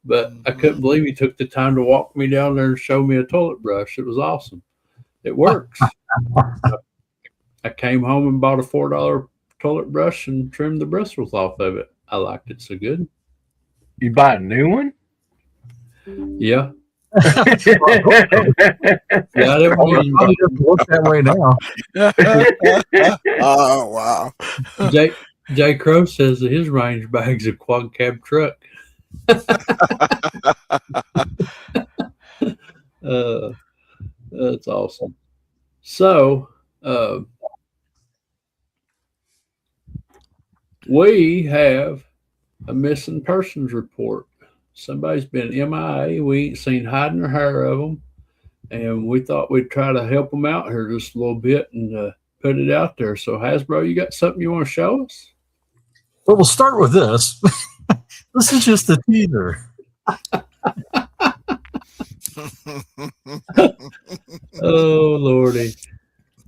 But I couldn't believe he took the time to walk me down there and show me a toilet brush. It was awesome. It works. I came home and bought a $4 toilet brush and trimmed the bristles off of it. I liked it so good. You buy a new one? Yeah. Yeah, Yeah, I didn't it want probably doesn't look that way now. Oh wow! Jay Crow says that his range bag's a quad cab truck. That's awesome. So, we have a missing persons report. Somebody's been MIA. We ain't seen hiding or hair of them, and we thought we'd try to help them out here just a little bit and put it out there. So, Hasbro, you got something you want to show us? Well, we'll start with this. This is just a teaser. Oh, Lordy.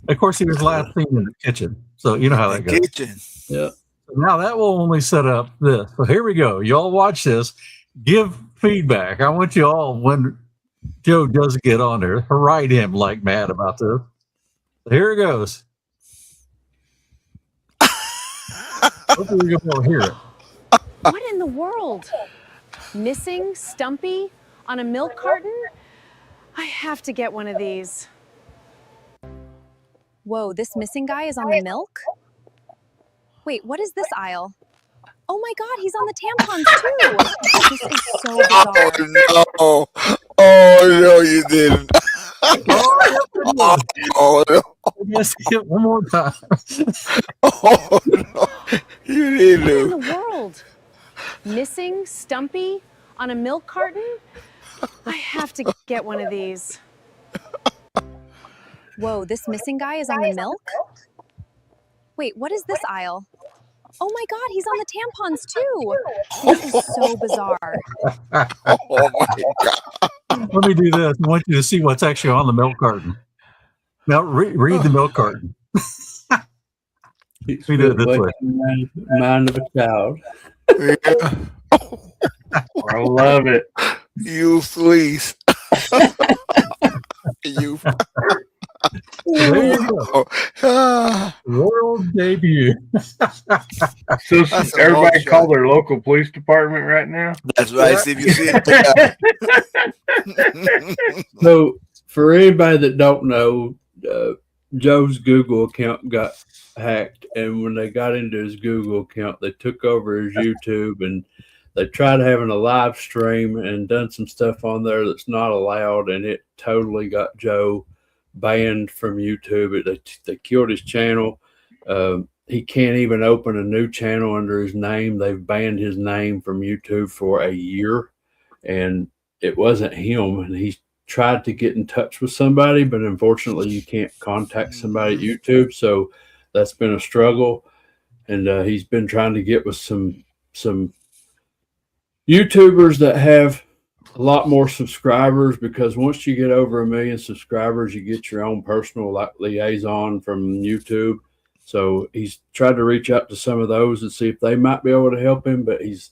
Of course, he was last seen in the kitchen, so you know how that goes. Kitchen. Yeah. Now that will only set up this. So here we go. Y'all watch this. Give feedback. I want you all, when Joe does get on there, to write him like mad about this. Here it goes. Hopefully you're going to hear it. What in the world? Missing Stumpy on a milk carton? I have to get one of these. Whoa, this missing guy is on the milk? Wait, what is this aisle? Oh my God, he's on the tampons too. This is so bizarre. Oh no! Oh no, you didn't. Oh no! Yes, get one more time. Oh no! You didn't. What in the world? Missing Stumpy on a milk carton? I have to get one of these. Whoa, this missing guy is on the milk? Wait, what is this aisle? Oh my God, he's on the tampons too. This is so bizarre. Oh my God! Let me do this. I want you to see what's actually on the milk carton. Now, read the milk carton. It's We do it this way. Mind of a child. Yeah. I love it. You please. You. There you go. Ah. World debut. So That's a everybody long call shot. their local police department right now. That's right. See if you see it. So, for anybody that don't know, Joe's Google account got hacked, and when they got into his Google account, they took over his YouTube, and they tried having a live stream and done some stuff on there that's not allowed, and it totally got Joe banned from YouTube. They killed his channel. He can't even open a new channel under his name. They've banned his name from YouTube for a year, and it wasn't him. And he tried to get in touch with somebody, but unfortunately, you can't contact somebody at YouTube. So that's been a struggle, and he's been trying to get with some YouTubers that have a lot more subscribers, because once you get over 1 million subscribers, you get your own personal liaison from YouTube. So he's tried to reach out to some of those and see if they might be able to help him, but he's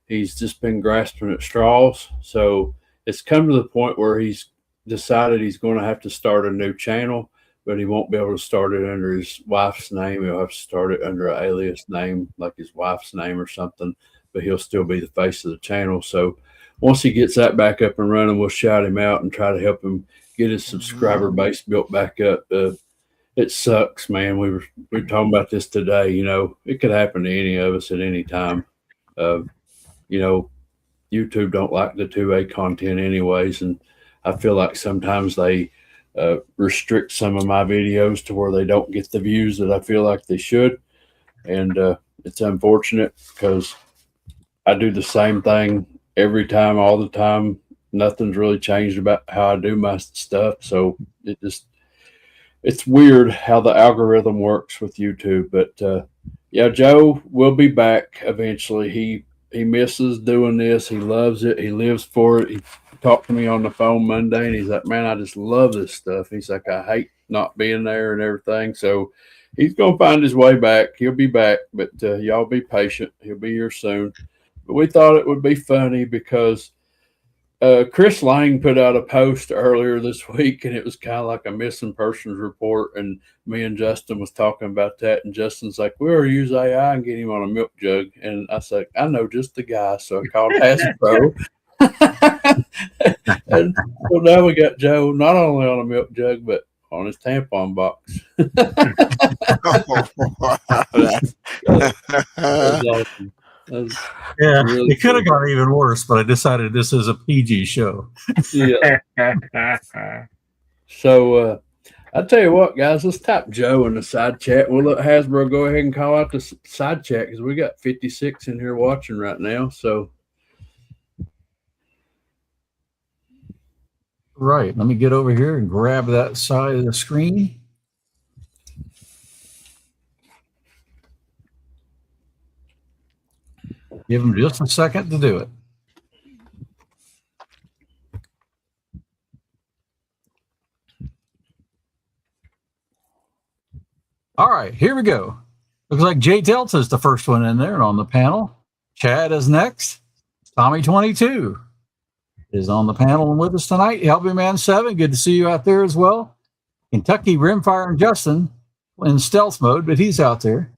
just been grasping at straws. So it's come to the point where he's decided he's going to have to start a new channel, but he won't be able to start it under his wife's name. He'll have to start it under an alias name, like his wife's name or something, but he'll still be the face of the channel. So once he gets that back up and running, we'll shout him out and try to help him get his subscriber base built back up. It sucks, man. We were talking about this today. You know, it could happen to any of us at any time. You know, YouTube don't like the 2A content anyways, and I feel like sometimes they restrict some of my videos to where they don't get the views that I feel like they should, and it's unfortunate because I do the same thing every time, all the time. Nothing's really changed about how I do my stuff. So it's weird how the algorithm works with YouTube. But yeah, Joe will be back eventually. He misses doing this. He loves it. He lives for it. He talked to me on the phone Monday, and he's like, man, I just love this stuff. He's like, I hate not being there and everything. So he's going to find his way back. He'll be back, but y'all be patient. He'll be here soon. we thought it would be funny because Chris Lang put out a post earlier this week, and it was kind of like a missing persons report. And me and Justin was talking about that, and Justin's like, "We'll use AI and get him on a milk jug." And I said, "I know just the guy," so I called Hasbro. And so now we got Joe not only on a milk jug, but on his tampon box. That's awesome. That's Yeah, really it could have cool. gone even worse, but I decided this is a PG show. Yeah. So I tell you what, guys, let's tap Joe in the side chat. We'll let Hasbro go ahead and call out the side chat because we got 56 in here watching right now. So Right. Let me get over here and grab that side of the screen. Give them just a second to do it. All right, here we go. Looks like Jay Delta is the first one in there and on the panel. Chad is next. Tommy 22 is on the panel and with us tonight. Helping Man 7, good to see you out there as well. Kentucky Rimfire and Justin in stealth mode, but he's out there.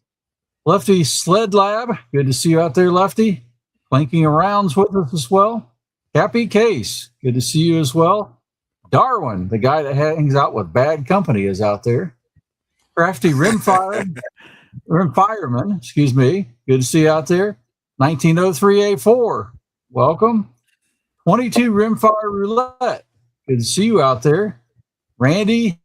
Lefty Sled Lab, good to see you out there, Lefty. Clinking Around's with us as well. Cappy Case, good to see you as well. Darwin, the guy that hangs out with bad company, is out there. Crafty Rimfireman, excuse me, good to see you out there. 1903A4, welcome. 22 Rimfire Roulette, good to see you out there. Randy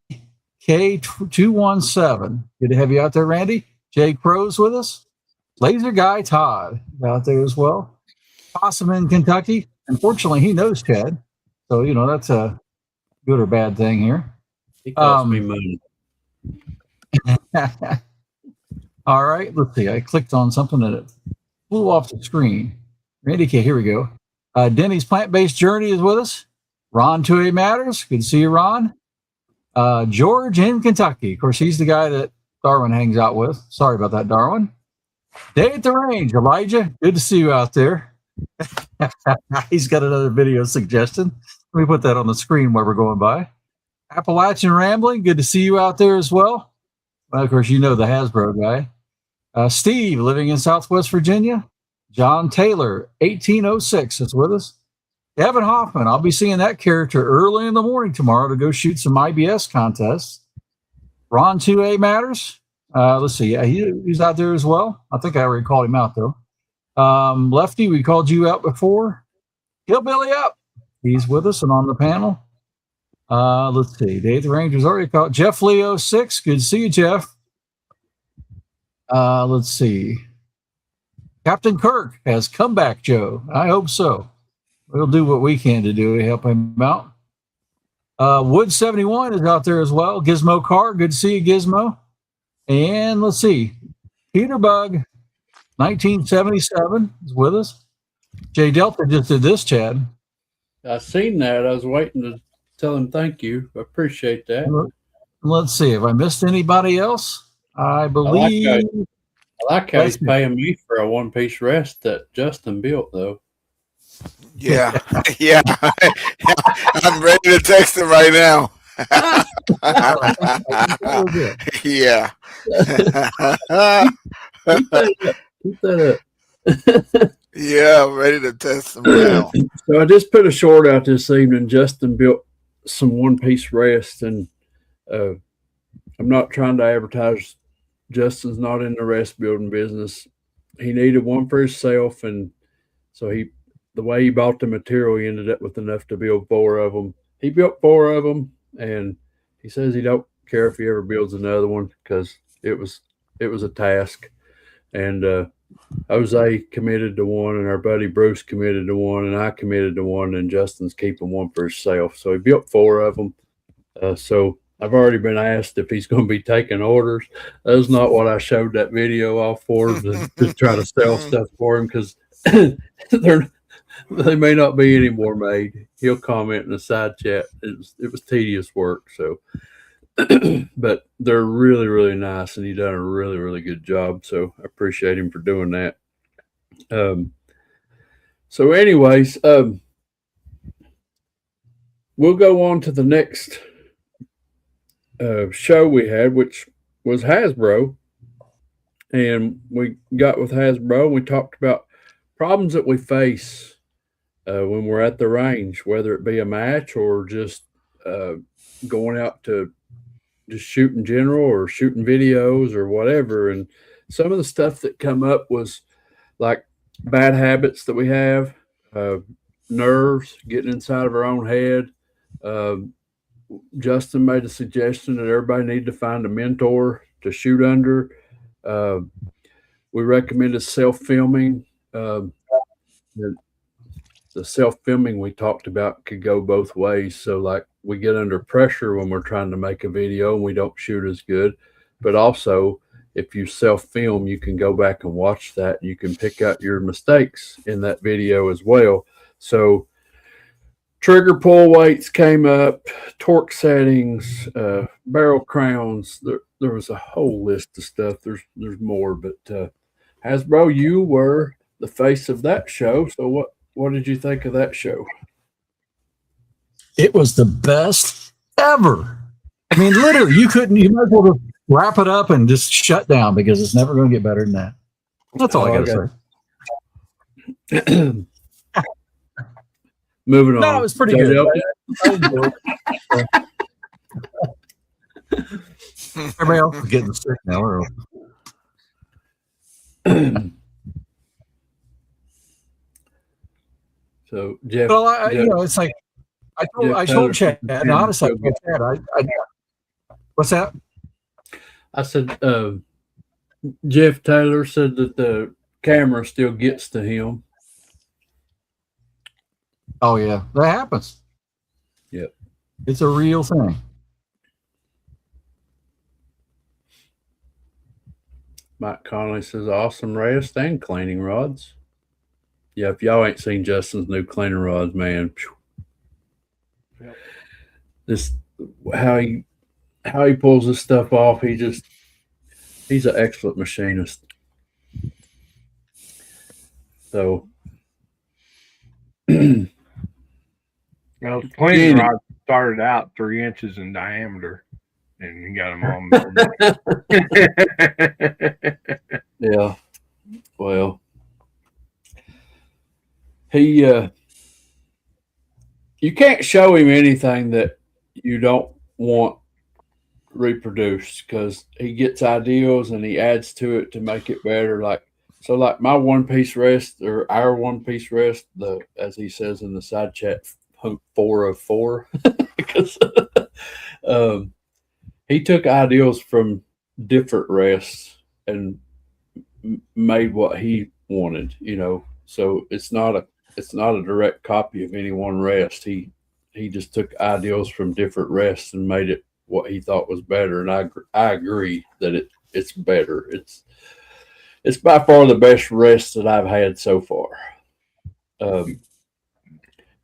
K217, good to have you out there, Randy. Jake Crow's with us. Laser Guy Todd out there as well. Possum in Kentucky. Unfortunately, he knows Chad. So, you know, that's a good or bad thing here. he cost me money. All right, let's see. I clicked on something and it flew off the screen. Randy K, here we go. Denny's Plant-Based Journey is with us. Ron 2A Matters. Good to see you, Ron. George in Kentucky. Of course, he's the guy that Darwin hangs out with. Sorry about that, Darwin. Day at the Range, Elijah. Good to see you out there. He's got another video suggestion. Let me put that on the screen while we're going by. Appalachian Rambling. Good to see you out there as well. Well, of course, you know the Hasbro guy. Steve, living in Southwest Virginia. John Taylor, 1806, is with us. Evan Hoffman, I'll be seeing that character early in the morning tomorrow to go shoot some IBS contests. Ron 2A Matters. Let's see. Yeah, he's out there as well. I think I already called him out, though. Lefty, we called you out before. Hillbilly Up. He's with us and on the panel. Let's see. Dave the Ranger's already called. Jeff Leo 6. Good to see you, Jeff. Let's see. Captain Kirk has come back, Joe. I hope so. We'll do what we can to help him out. Wood 71 is out there as well. Gizmo Carr, good to see you, Gizmo. And let's see. Peter Bug, 1977 is with us. Jay Delta just did this, Chad. I seen that. I was waiting to tell him thank you. I appreciate that. Let's see. Have I missed anybody else? I believe. I like how he's paying me for a one-piece rest that Justin built, though. Yeah. Yeah. I'm ready to text him right now. Yeah. Keep that up. Yeah, I'm ready to test him now. So I just put a short out this evening. Justin built some one-piece rest, and I'm not trying to advertise. Justin's not in the rest building business. He needed one for himself, and so the way he bought the material, he ended up with enough to build 4 of them. He built 4 of them, and he says he don't care if he ever builds another one because it was a task. And Jose committed to one, and our buddy Bruce committed to one, and I committed to one, and Justin's keeping one for himself. So he built 4 of them. So I've already been asked if he's going to be taking orders. That's not what I showed that video off for, to try to sell stuff for him, because they may not be any more made. He'll comment in the side chat. It was tedious work. So, but they're really, really nice, and he done a really, really good job. So I appreciate him for doing that. So, anyways, we'll go on to the next show we had, which was Hasbro. And we got with Hasbro and we talked about problems that we face when we're at the range, whether it be a match or just going out to just shoot in general or shooting videos or whatever. And some of the stuff that come up was like bad habits that we have, uh, nerves, getting inside of our own head. Uh, Justin made a suggestion that everybody need to find a mentor to shoot under. Uh, we recommended self filming. The, the self filming we talked about could go both ways. So, like, we get under pressure when we're trying to make a video and we don't shoot as good. But also, if you self film, you can go back and watch that. You can pick out your mistakes in that video as well. So, trigger pull weights came up, torque settings, barrel crowns. There was a whole list of stuff. There's more, but Hasbro, you were the face of that show. So what did you think of that show? It was the best ever. I mean, literally, you might as well just wrap it up and just shut down because it's never going to get better than that. That's all I got to say. Moving on. No, it was pretty good. Everybody else is getting sick now. So Jeff, Well, it's like I told Chad, and honestly, Chad, what's that? I said Jeff Taylor said that the camera still gets to him. Oh yeah, that happens. Yep, it's a real thing. Mike Connolly says awesome rest and cleaning rods. Yeah, if y'all ain't seen Justin's new cleaning rods, man, yep. This how he pulls this stuff off. He's an excellent machinist. So, well, the cleaning rod started out 3 inches in diameter, and you got them all. Yeah. Well, you can't show him anything that you don't want reproduced because he gets ideals and he adds to it to make it better. Like my one-piece rest or our one-piece rest, as he says in the side chat, 4 of 4, because he took ideals from different rests and made what he wanted, so it's not a direct copy of any one rest. He just took ideals from different rests and made it what he thought was better. And I agree that it's better. It's by far the best rest that I've had so far.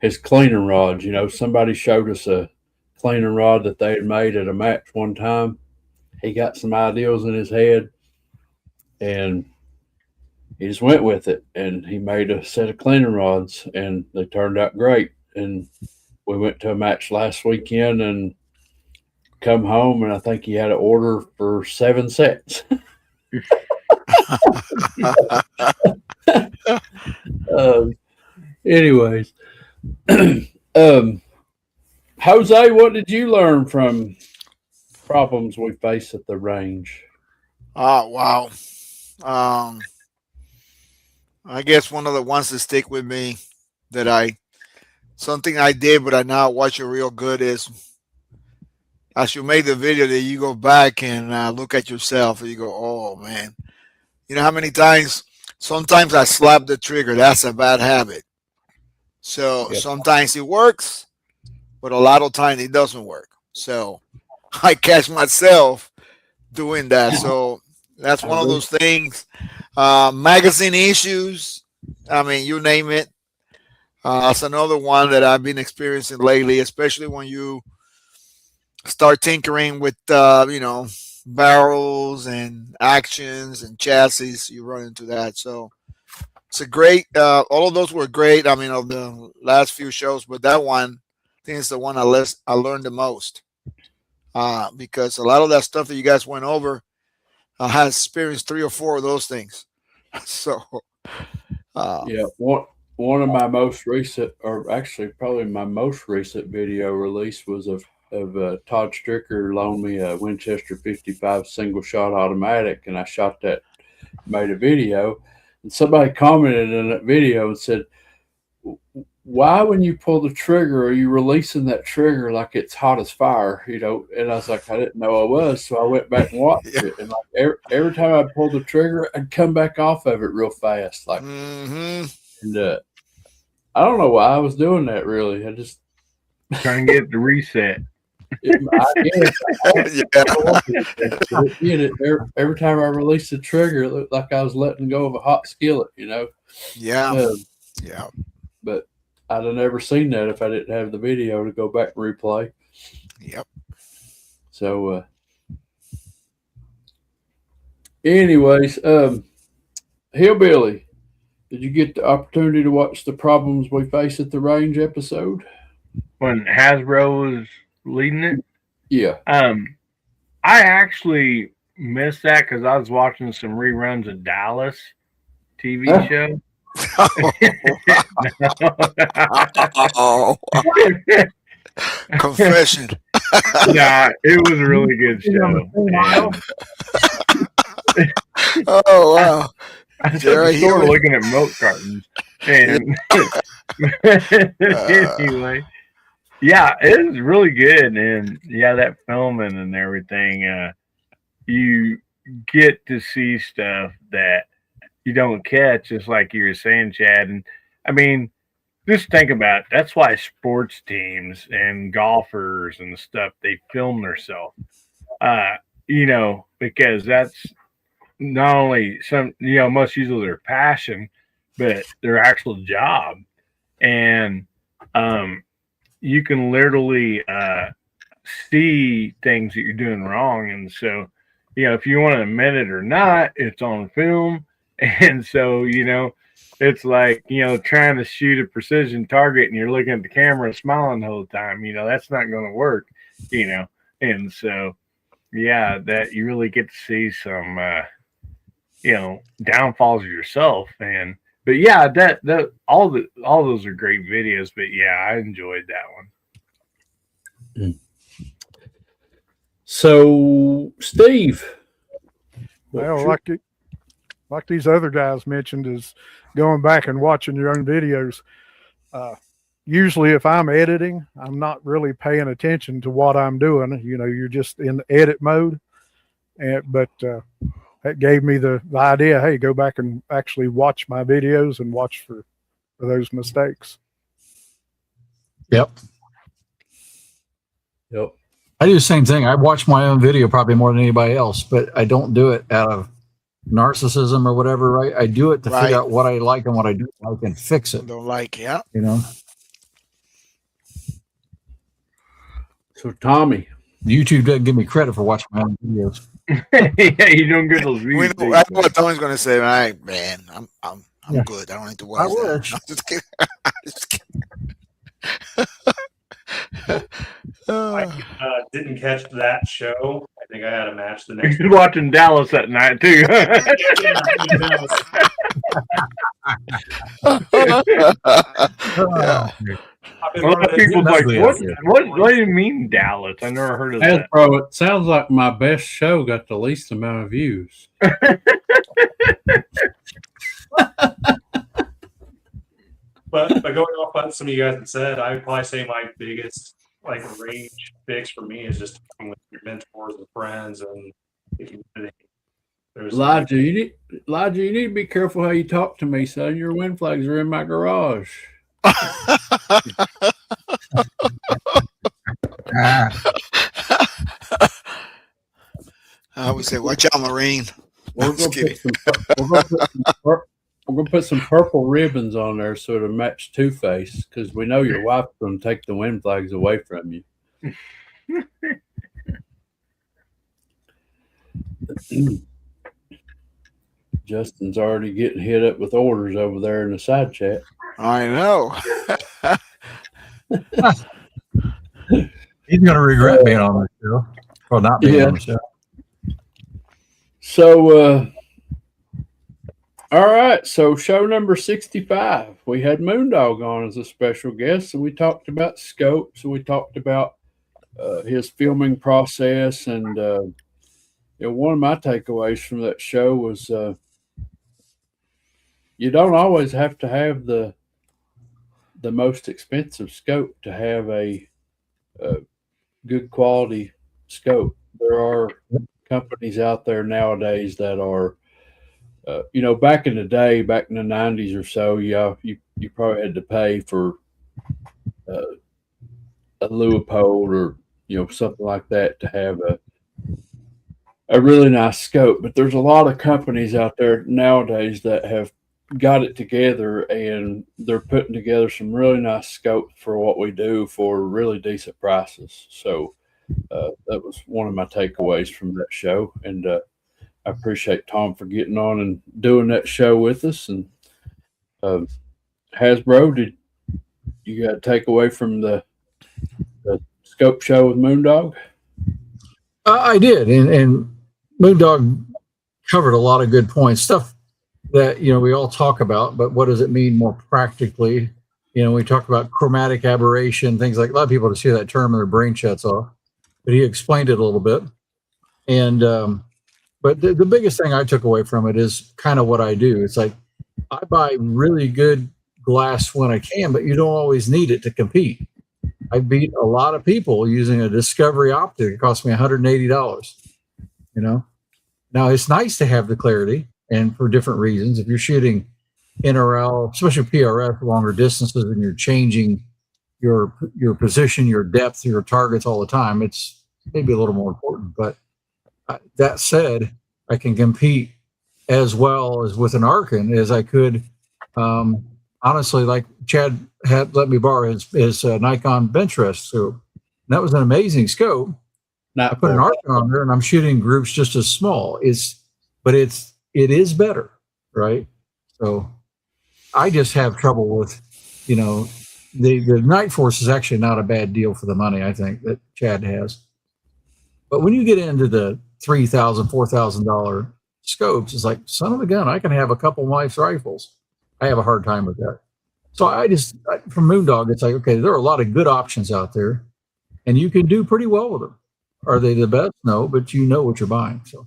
His cleaning rods, somebody showed us a cleaning rod that they had made at a match one time. He got some ideals in his head and he just went with it, and he made a set of cleaning rods and they turned out great. And we went to a match last weekend and come home, and I think he had an order for 7 sets. Anyways, Jose, what did you learn from problems we face at the range? Oh, wow. I guess one of the ones that stick with me that something I did, but I now watch it real good is as you make the video that you go back and look at yourself and you go, oh man, you know how many times, sometimes I slap the trigger. That's a bad habit. So sometimes it works, but a lot of times it doesn't work. So I catch myself doing that. So that's one of those things. Magazine issues. I mean, you name it. That's another one that I've been experiencing lately, especially when you start tinkering with, barrels and actions and chassis. You run into that. So It's a great. All of those were great. I mean, of the last few shows, but that one, I think it's the one I learned the most. Because a lot of that stuff that you guys went over, I had experienced 3 or 4 of those things. So, Yeah, one of my most recent, or actually probably my most recent video release was of Todd Stricker loaned me a Winchester 55 single shot automatic, and I shot that, made a video, and somebody commented in that video and said, "Why, when you pull the trigger, are you releasing that trigger like it's hot as fire?" You know, and I was like, I didn't know I was, so I went back and watched it, and like every time I pulled the trigger, I'd come back off of it real fast, like. And I don't know why I was doing that. Really, I just trying to get the reset. Every time I released the trigger, it looked like I was letting go of a hot skillet. You know. Yeah. But I'd have never seen that if I didn't have the video to go back and replay. Yep. So, anyways, Hillbilly. Did you get the opportunity to watch the Problems We Face at the Range episode? When Hasbro was leading it? Yeah. I actually missed that because I was watching some reruns of Dallas TV show. Oh. Confession. Yeah, it was a really good show. Oh, wow. I started looking at milk cartons, and anyway, yeah, it was really good, and yeah, that filming and everything, you get to see stuff that you don't catch, just like you were saying, Chad. And I mean, just think about it. That's why sports teams and golfers and stuff, they film themselves, you know, because that's not only most usually their passion, but their actual job. And you can literally see things that you're doing wrong. And so, if you want to admit it or not, it's on film. And so, it's like, trying to shoot a precision target and you're looking at the camera smiling the whole time, that's not going to work, And so, yeah, that you really get to see some, downfalls of yourself. But yeah, that all those are great videos. But yeah, I enjoyed that one. So, Steve, well, like these other guys mentioned, is going back and watching your own videos. Usually, if I'm editing, I'm not really paying attention to what I'm doing. You're just in edit mode. But that gave me the idea, hey, go back and actually watch my videos and watch for those mistakes. Yep. I do the same thing. I watch my own video probably more than anybody else, but I don't do it out of narcissism or whatever, right? I do it to figure out what I like and what I don't like and fix it. Don't like, yeah. So, Tommy. YouTube doesn't give me credit for watching my own videos. Yeah, you don't get those views. I know what Tommy's going to say. Right, man, I'm good. I don't need to watch that. I'm just kidding. I didn't catch that show. I think I had a match the next. You're watching Dallas that night too. A lot of people like, what do you mean Dallas? I never heard of that. Bro, it sounds like my best show got the least amount of views. But going off what some of you guys have said, I would probably say my biggest range fix for me is just talking with your mentors and friends and the community. Elijah, you need to be careful how you talk to me, son. Your wind flags are in my garage. I would say, watch out, Marine. We're going to put some purple ribbons on there so to match Two-Face, because we know your wife's going to take the wind flags away from you. Justin's already getting hit up with orders over there in the side chat. I know. He's going to regret being on the show. Or not being on the show. So, all right. So, show number 65, we had Moondog on as a special guest. And we talked about scopes. And we talked about his filming process. And one of my takeaways from that show was you don't always have to have the most expensive scope to have a good quality scope. There are companies out there nowadays that are, back in the day, back in the 90s or so, you probably had to pay for a Leupold or, something like that to have a really nice scope. But there's a lot of companies out there nowadays that have got it together and they're putting together some really nice scopes for what we do for really decent prices. So that was one of my takeaways from that show. And I appreciate Tom for getting on and doing that show with us. And Hasbro, did you got a takeaway from the scope show with Moondog? I did. And Moondog covered a lot of good points, stuff that, we all talk about, but what does it mean more practically? We talk about chromatic aberration, things like, a lot of people just hear that term and their brain shuts off, but he explained it a little bit. And, but the biggest thing I took away from it is kind of what I do. It's like, I buy really good glass when I can, but you don't always need it to compete. I beat a lot of people using a Discovery optic. It cost me $180, Now it's nice to have the clarity, and for different reasons. If you're shooting NRL, especially PRF, longer distances, and you're changing your position, your depth, your targets all the time, it's maybe a little more important. But that said, I can compete as well as with an Arkin as I could. Honestly, like Chad had let me borrow his Nikon bench rest scope. That was an amazing scope. I put an Arkin on there, and I'm shooting groups just as small. It is better, right? So I just have trouble with, the Night Force is actually not a bad deal for the money, I think, that Chad has. But when you get into the $3,000, $4,000 scopes, it's like, son of a gun, I can have a couple Mife's rifles. I have a hard time with that. So from Moondog, it's like, okay, there are a lot of good options out there, and you can do pretty well with them. Are they the best? No, but you know what you're buying, so.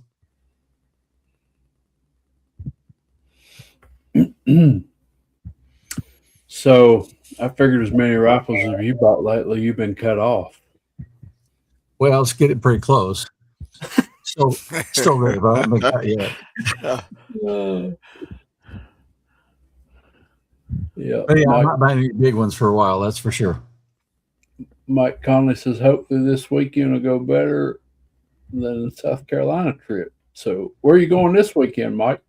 So I figured as many rifles as you bought lately, you've been cut off. Well, let's get it pretty close. Still there, but I haven't been cut yet. Yeah, I'm not buying any big ones for a while, that's for sure. Mike Conley says hopefully this weekend will go better than the South Carolina trip. So where are you going this weekend, Mike?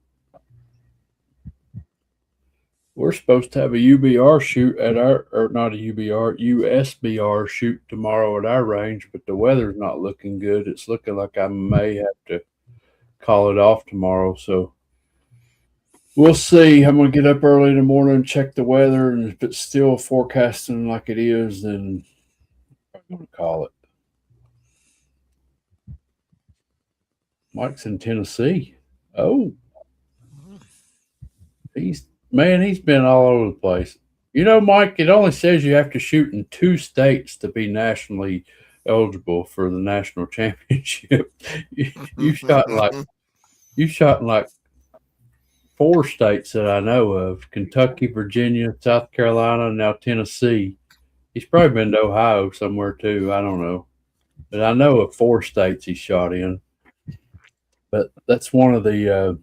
We're supposed to have a UBR shoot at not a UBR, USBR shoot tomorrow at our range, but the weather's not looking good. It's looking like I may have to call it off tomorrow. So we'll see. I'm going to get up early in the morning and check the weather. And if it's still forecasting like it is, then I'm going to call it. Mike's in Tennessee. Oh, he's been all over the place. Mike, it only says you have to shoot in 2 states to be nationally eligible for the national championship. You shot in like 4 states that I know of: Kentucky, Virginia, South Carolina, and now Tennessee. He's probably been to Ohio somewhere too. I don't know, but I know of 4 states he shot in. But that's one of the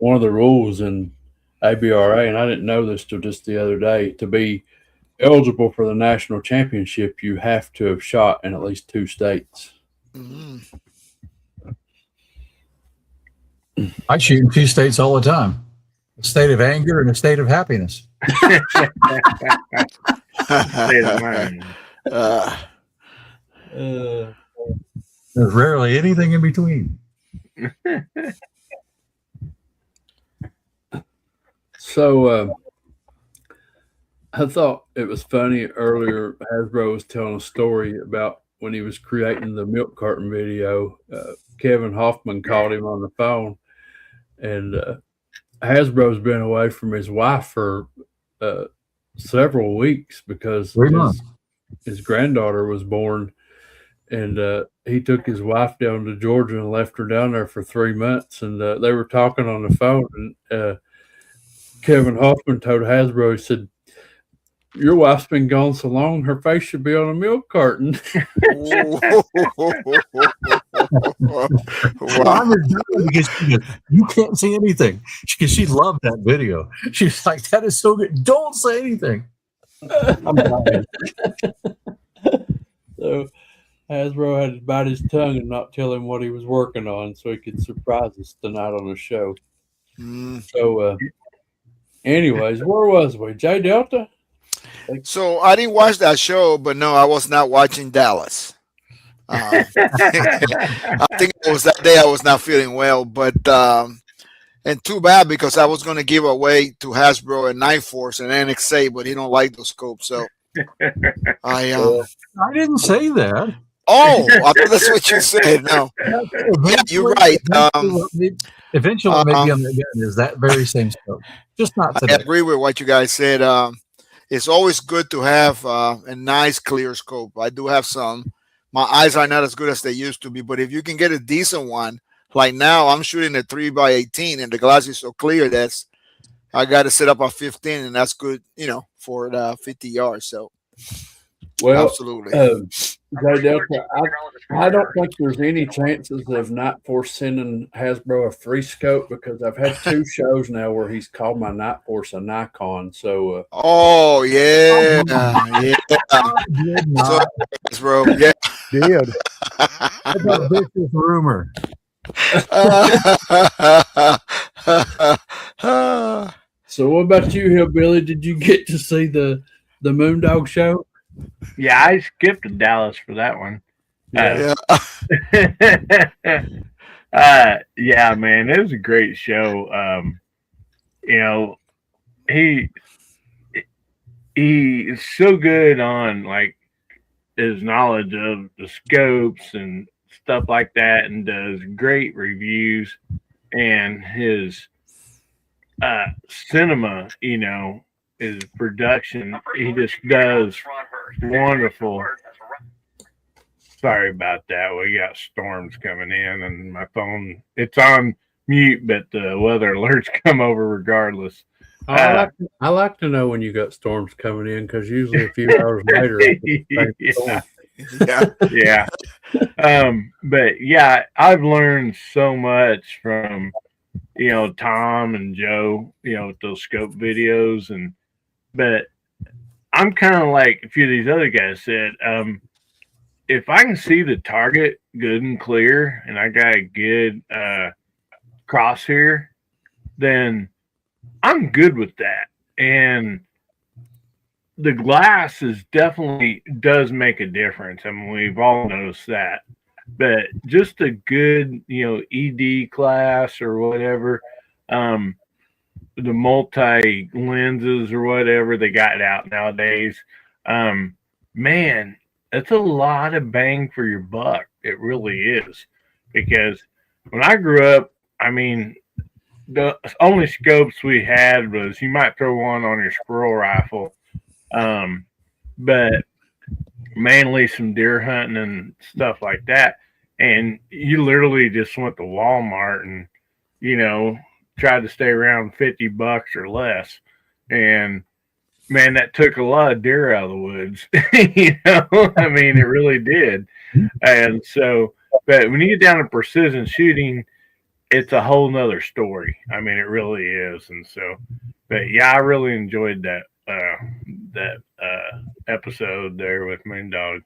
rules in ABRA, and I didn't know this till just the other day. To be eligible for the national championship, you have to have shot in at least 2 states. Mm-hmm. I shoot in 2 states all the time: a state of anger and a state of happiness. Uh, There's rarely anything in between. So I thought it was funny earlier. Hasbro was telling a story about when he was creating the milk carton video. Kevin Hoffman called him on the phone, and Hasbro's been away from his wife for several weeks because his granddaughter was born, and he took his wife down to Georgia and left her down there for 3 months. And they were talking on the phone, and Kevin Hoffman told Hasbro, he said, "Your wife's been gone so long, her face should be on a milk carton." Wow. Because you can't see anything. Because she loved that video. She's like, "That is so good. Don't say anything." I'm dying. So Hasbro had to bite his tongue and not tell him what he was working on so he could surprise us tonight on the show. So anyways, where was we? J Delta? So I didn't watch that show, but no, I was not watching Dallas. I think it was that day I was not feeling well, but and too bad because I was going to give away to Hasbro a Night Force and NXA, but he don't like those scopes, so I didn't say that. Oh, I thought that's what you said. No, yeah, you're right. Eventually, maybe on the gun is that very same scope, just not today. I agree with what you guys said. It's always good to have a nice clear scope. I do have some. My eyes are not as good as they used to be, but if you can get a decent one, like now I'm shooting a 3x18 and the glass is so clear that's I got to set up a 15 and that's good, for 50 yards. So, well, absolutely. Delta, I don't think there's any chances of Night Force sending Hasbro a free scope because I've had 2 shows now where he's called my Night Force a Nikon. So, oh yeah, yeah. So, bro, yeah, did. This is rumor. So, what about you, Hillbilly? Did you get to see the Moondog show? Yeah, I skipped to Dallas for that one. Yeah. Yeah, man, it was a great show. He's so good on like his knowledge of the scopes and stuff like that, and does great reviews. And his cinema, his production, he just does wonderful. Sorry about that. We got storms coming in, and my phone, it's on mute, but the weather alerts come over regardless. I like to know when you got storms coming in because usually a few hours later. Yeah. But yeah, I've learned so much from Tom and Joe, with those scope videos, but I'm kind of like a few of these other guys said. If I can see the target good and clear, and I got a good crosshair, then I'm good with that. And the glass does make a difference. I mean, we've all noticed that. But just a good, ED class or whatever, the multi lenses or whatever they got out nowadays, man, that's a lot of bang for your buck. It really is. Because when I grew up, I mean, the only scopes we had was you might throw one on your squirrel rifle, but mainly some deer hunting and stuff like that. And you literally just went to Walmart and, tried to stay around $50 or less. And man, that took a lot of deer out of the woods. I mean, it really did. And so, but when you get down to precision shooting, it's a whole nother story. I mean, it really is. And so, but yeah, I really enjoyed that episode there with Moondog.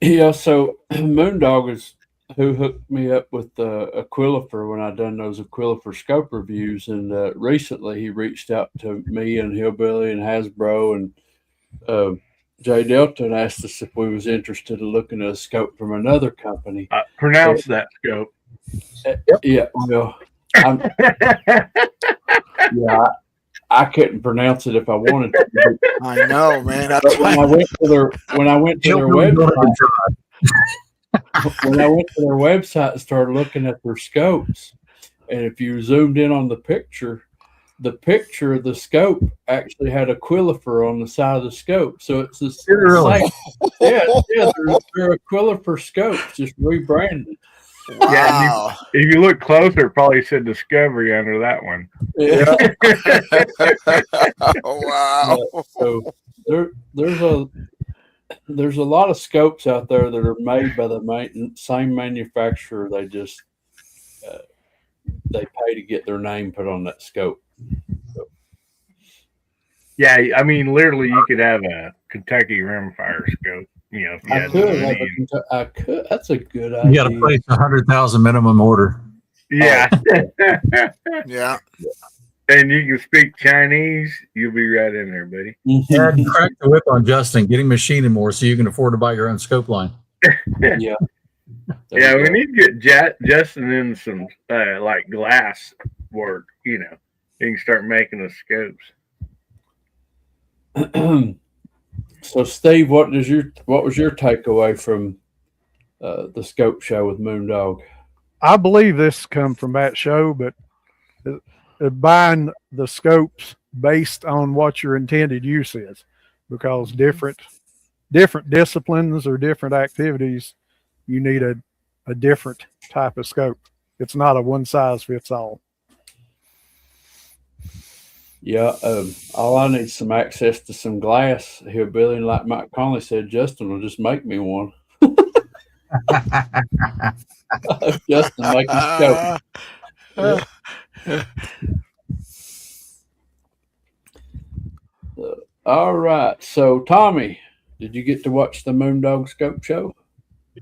Yeah, so Moondog is who hooked me up with Aquilifer when I done those Aquilifer scope reviews, and recently he reached out to me and Hillbilly and Hasbro and J Delta and asked us if we was interested in looking at a scope from another company. Pronounce that scope. Yeah, well, Yeah, I couldn't pronounce it if I wanted to. I know, man. That's But when I why. went to their website, when I went to their website and started looking at their scopes, and if you zoomed in on the picture of the scope actually had a quillifer on the side of the scope. So it's the Really? same. Yeah, they're Aquilifer scopes, just rebranded. Wow. If you look closer, it probably said Discovery under that one. Yeah. Wow. So there's a lot of scopes out there that are made by the same manufacturer. They just they pay to get their name put on that scope. Yeah, I mean, literally, you could have a Kentucky Rimfire scope. You know, if you I had could the have money. I could. That's a good You got to idea. place 100,000 minimum order. Yeah. Yeah. And you can speak Chinese, you'll be right in there, buddy. And crack the whip on Justin, get him machining more so you can afford to buy your own scope line. Yeah. Yeah, we need to get Justin in some like glass work. You know, he can start making the scopes. So, Steve, what was your takeaway from the scope show with Moondog? I believe this come from that show, but buying the scopes based on what your intended use is, because different disciplines or different activities, you need a different type of scope. It's not a one size fits all. Yeah, all I need is some access to some glass, hillbilly, and like Mike Conley said, Justin will just make me one. Justin, make a scope. All right. So, Tommy, did you get to watch the Moondog Scope show?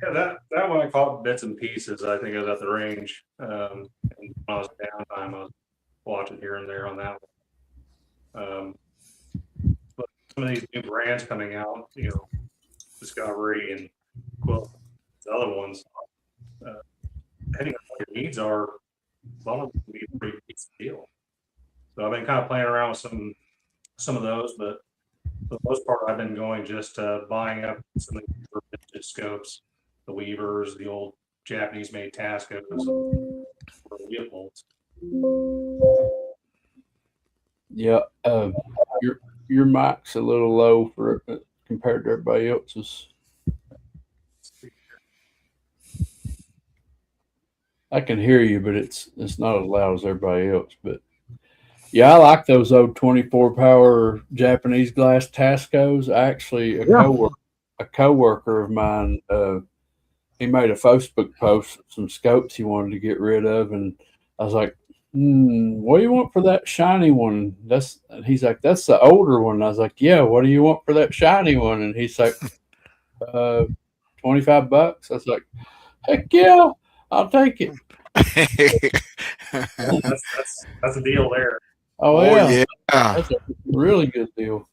Yeah, that one I caught bits and pieces. I think I was at the range. And when I was downtime, I was watching here and there on that one. But some of these new brands coming out, you know, Discovery and Quill, the other ones, depending on what your needs are, one of them can be a pretty decent deal. So I've been kind of playing around with some of those, but for the most part, I've been going just buying up some of the vintage scopes, the Weavers, the old Japanese-made Tascos, or Leopolds. Yeah. Your mic's a little low for compared to everybody else's. I can hear you, but it's not as loud as everybody else. But yeah, I like those old 24 power Japanese glass Tascos. Actually, a coworker of mine, he made a Facebook post, some scopes he wanted to get rid of, and I was like, what do you want for that shiny one? He's like, that's the older one. I was like, yeah, what do you want for that shiny one? And he's like, $25. I was like, heck yeah, I'll take it. That's a deal there. Oh yeah. Yeah. That's a really good deal.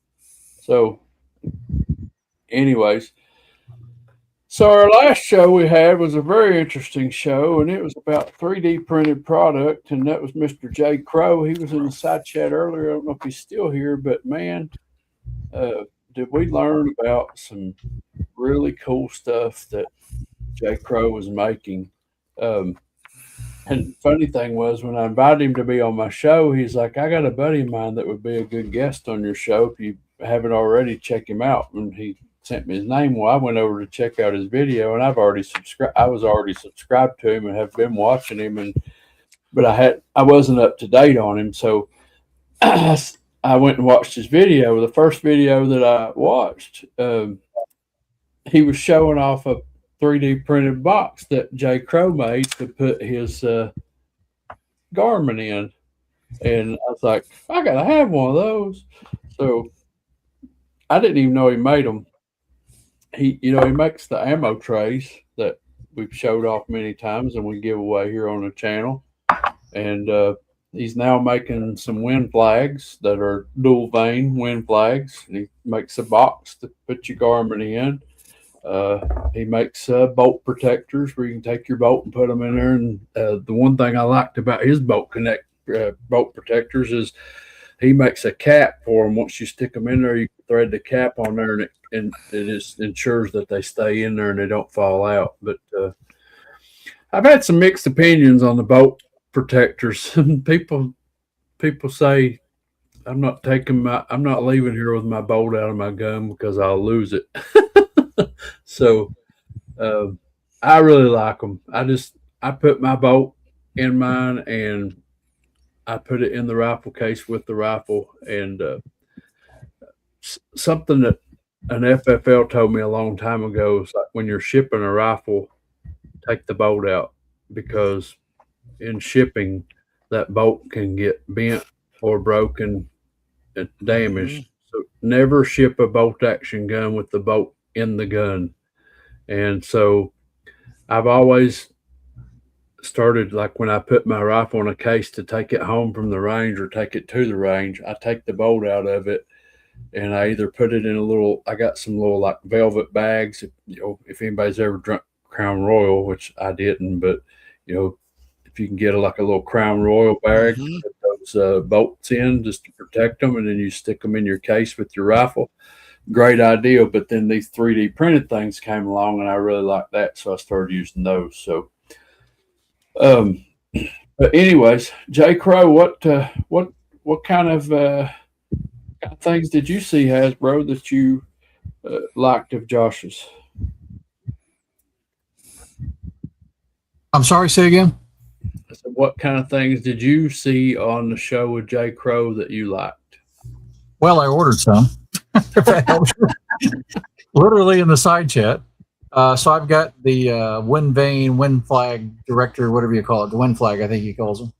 So anyways, so our last show we had was a very interesting show, and it was about 3D printed product, and that was Mr. Jay Crow. He was in the side chat earlier. I don't know if he's still here, but man, did we learn about some really cool stuff that Jay Crow was making. And funny thing was, when I invited him to be on my show, he's like, I got a buddy of mine that would be a good guest on your show. If you haven't already, check him out. And he sent me his name. Well, I went over to check out his video, and I've already subscribed. I was already subscribed to him and have been watching him. But I wasn't up to date on him. So I went and watched his video. The first video that I watched, he was showing off a 3D printed box that Jay Crow made to put his Garmin in. And I was like, I got to have one of those. So I didn't even know he made them. He makes the ammo trays that we've showed off many times and we give away here on the channel. And he's now making some wind flags that are dual vane wind flags. And he makes a box to put your Garmin in. He makes bolt protectors where you can take your boat and put them in there. And the one thing I liked about his bolt protectors is he makes a cap for them. Once you stick them in there, you can thread the cap on there, and it just ensures that they stay in there and they don't fall out. But I've had some mixed opinions on the bolt protectors. people say I'm not leaving here with my bolt out of my gun because I'll lose it. So I really like them. I put my bolt in mine and I put it in the rifle case with the rifle. And something that an FFL told me a long time ago is like when you're shipping a rifle, take the bolt out, because in shipping that bolt can get bent or broken and damaged. So never ship a bolt action gun with the bolt in the gun. And so I've always started, like when I put my rifle in a case to take it home from the range or take it to the range, I take the bolt out of it and I either put it in I got some little like velvet bags. If anybody's ever drunk Crown Royal, which I didn't, but if you can get like a little Crown Royal bag, put those bolts in just to protect them, and then you stick them in your case with your rifle. Great idea. But then these 3D printed things came along and I really liked that, so I started using those. So but anyways, J. Crow, what kind of things did you see, Hasbro, that you liked of Josh's? I'm sorry, say again? I said, what kind of things did you see on the show with J. Crow that you liked? Well, I ordered some. Literally in the side chat. So I've got the wind flag director, whatever you call it, the wind flag, I think he calls them.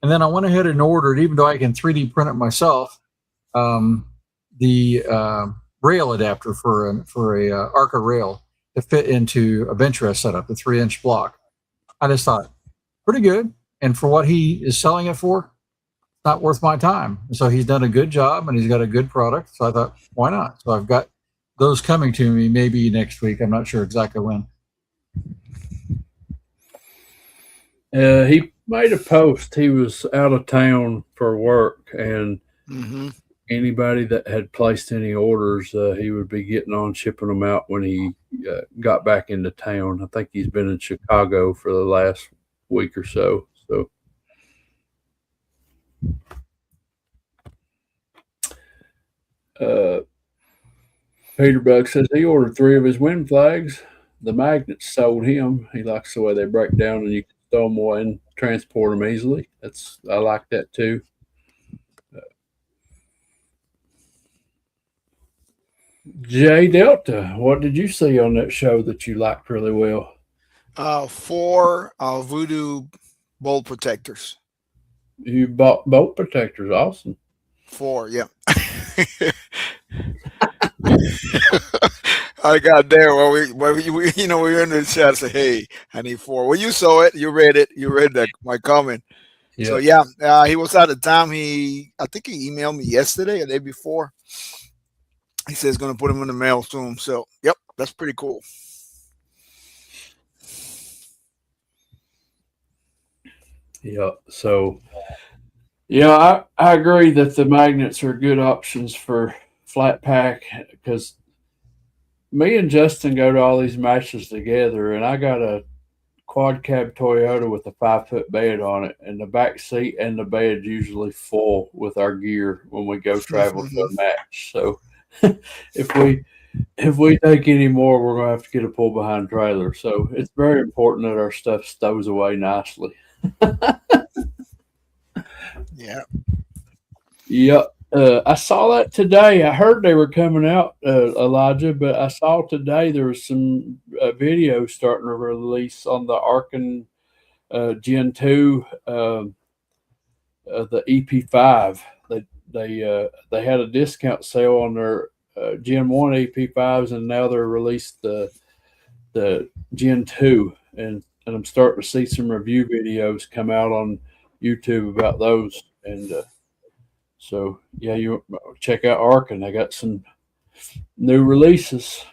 And then I went ahead and ordered, even though I can 3D print it myself, the rail adapter for a ARCA rail to fit into a bench rest setup, the 3-inch block. I just thought, pretty good. And for what he is selling it for, it's not worth my time. So he's done a good job and he's got a good product. So I thought, why not? So I've got those coming to me maybe next week. I'm not sure exactly when. He made a post. He was out of town for work, and anybody that had placed any orders, he would be getting on shipping them out when he got back into town. I think he's been in Chicago for the last week or so. Peter Buck says he ordered 3 of his wind flags. The magnets sold him. He likes the way they break down and you can throw them away and transport them easily. I like that too. J Delta, what did you see on that show that you liked really well? 4 Voodoo bolt protectors. You bought bolt protectors. Awesome. 4, yeah. I got there. Well, we were in the chat. I said, "Hey, I need 4." Well, you saw it. You read it. You read my comment. Yep. So yeah, he was out of town. I think he emailed me yesterday or the day before. He says he's going to put him in the mail soon. So yep, that's pretty cool. Yeah. So yeah, I agree that the magnets are good options for flat pack, because me and Justin go to all these matches together, and I got a quad cab Toyota with a 5-foot bed on it, and the back seat and the bed usually full with our gear when we go travel to a match. So if we take any more, we're gonna have to get a pull behind trailer. So it's very important that our stuff stows away nicely. Yeah. Yep. I saw that today. I heard they were coming out, Elijah, but I saw today there was some video starting to release on the Arkin Gen 2, the EP5. They had a discount sale on their Gen 1 EP5s, and now they're released the Gen 2, and I'm starting to see some review videos come out on YouTube about those, and so yeah, you check out Arkin. They got some new releases.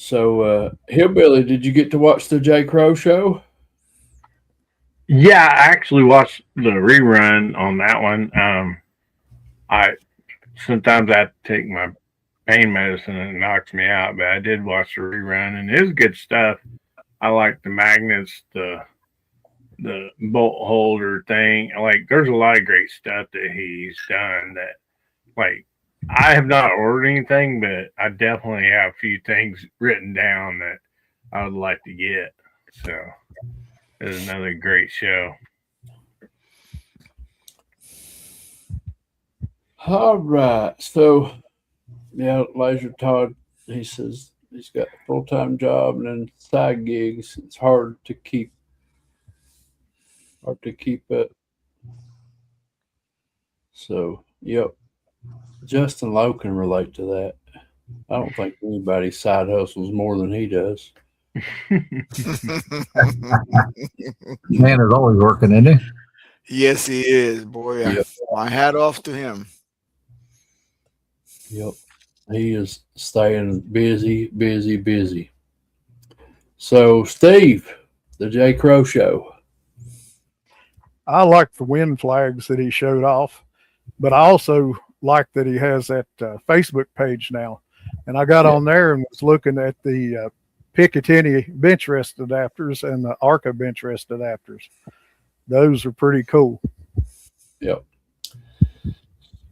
So, Hillbilly, did you get to watch the J. Crow show? Yeah, I actually watched the rerun on that one. I sometimes I take my pain medicine and it knocks me out, but I did watch the rerun and it was good stuff. I like the magnets, the bolt holder thing. Like, there's a lot of great stuff that he's done that, like, I have not ordered anything, but I definitely have a few things written down that I would like to get. So it's another great show. All right. So, yeah, Leisure Todd, he says he's got a full-time job and then side gigs. It's hard to keep it. So, yep. Justin Lowe can relate to that. I don't think anybody side hustles more than he does. Man is always working, isn't he? Yes, he is, boy. Yep. My hat off to him. Yep. He is staying busy. So, Steve, the J. Crow show. I like the wind flags that he showed off, but I also like that he has that Facebook page now. And I got on there and was looking at the Picatinny bench rest adapters and the Arca bench rest adapters. Those are pretty cool. Yep.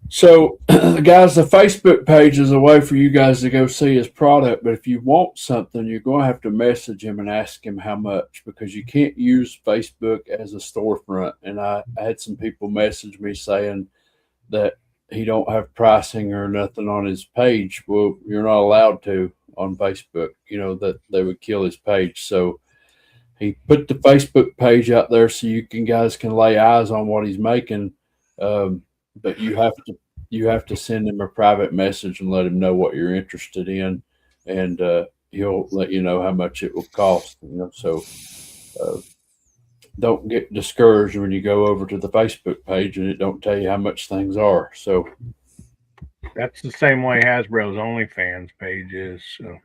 So, guys, the Facebook page is a way for you guys to go see his product. But if you want something, you're going to have to message him and ask him how much, because you can't use Facebook as a storefront. And I had some people message me saying that he don't have pricing or nothing on his page. Well, you're not allowed to on Facebook, that they would kill his page. So he put the Facebook page out there so you guys can lay eyes on what he's making. But you have to send him a private message and let him know what you're interested in, and he'll let you know how much it will cost. So don't get discouraged when you go over to the Facebook page and it don't tell you how much things are. So that's the same way Hasbro's OnlyFans page is. So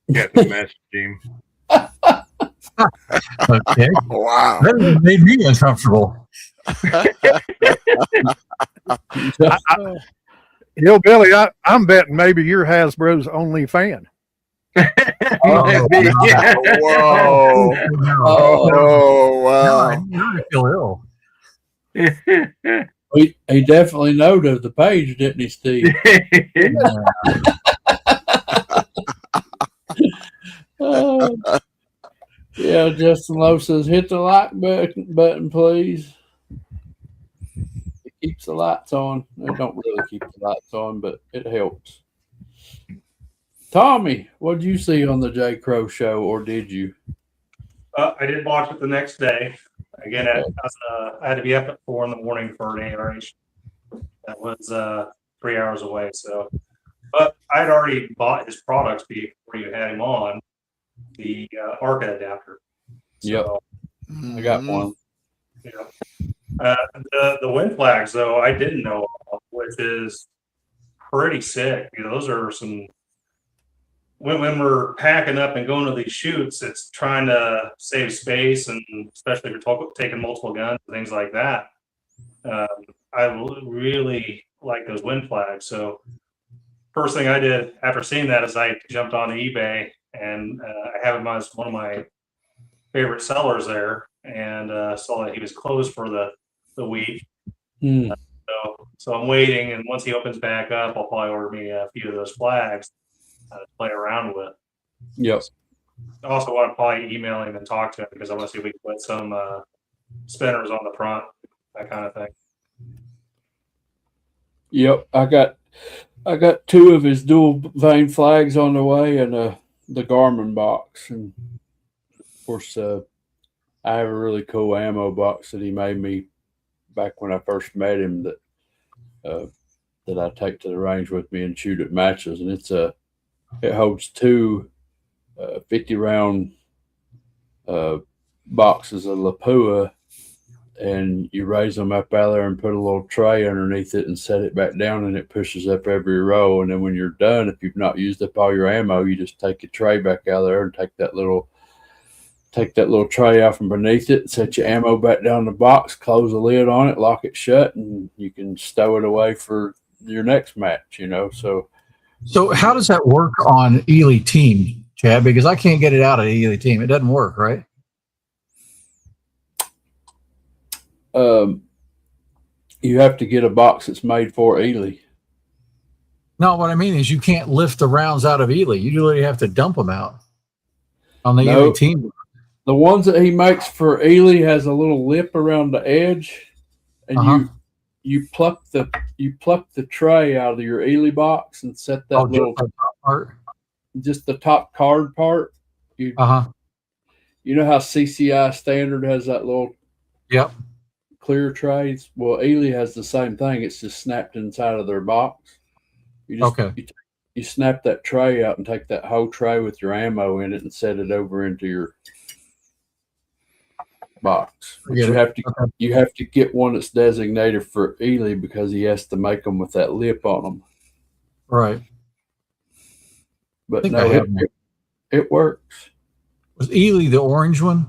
you have to message him. Okay. Wow. That made me uncomfortable. Hillbilly, I'm betting maybe you're Hasbro's only fan. Oh, Yeah. Whoa. Oh, wow. I feel ill. he definitely noted the page, didn't he, Steve? Yeah, Justin Lowe says, hit the like button, please. It keeps the lights on. It don't really keep the lights on, but it helps. Tommy, what did you see on the J. Crow show, or did you? I did watch it the next day. Again, I had to be up at 4 a.m. for an ARH. That was 3 hours away. So, but I'd already bought his products before you had him on, the Arca adapter. So, yep, I got one. Yeah. The wind flags, though, I didn't know about, which is pretty sick. Those are some. When we're packing up and going to these shoots, it's trying to save space, and especially if you're taking multiple guns and things like that. I really like those wind flags. So first thing I did after seeing that is I jumped on eBay, and I have him as one of my favorite sellers there, and saw that he was closed for the week. So I'm waiting, and once he opens back up, I'll probably order me a few of those flags to play around with. Yep. I also want to probably email him and talk to him, because I want to see if we can put some spinners on the front, that kind of thing. Yep, I got 2 of his dual vein flags on the way, and the Garmin box, and of course I have a really cool ammo box that he made me back when I first met him that I take to the range with me and shoot at matches, and it holds 2 50 round boxes of Lapua and you raise them up out there and put a little tray underneath it and set it back down, and it pushes up every row. And then when you're done, if you've not used up all your ammo, you just take your tray back out there and take that little tray out from beneath it, set your ammo back down in the box, close the lid on it, lock it shut, and you can stow it away for your next match, So how does that work on Ely Team, Chad? Because I can't get it out of Ely Team. It doesn't work, right? You have to get a box that's made for Ely. No, what I mean is you can't lift the rounds out of Ely. You literally have to dump them out on the Ely Team. The ones that he makes for Ely has a little lip around the edge, and you pluck the tray out of your Ely box and set that little top part, just the top card part. You know how CCI standard has that little clear trays? Well, Ely has the same thing. It's just snapped inside of their box. You snap that tray out and take that whole tray with your ammo in it and set it over into your box. You have to get one that's designated for Ely because he has to make them with that lip on them. Right. But no, it works. Was Ely the orange one?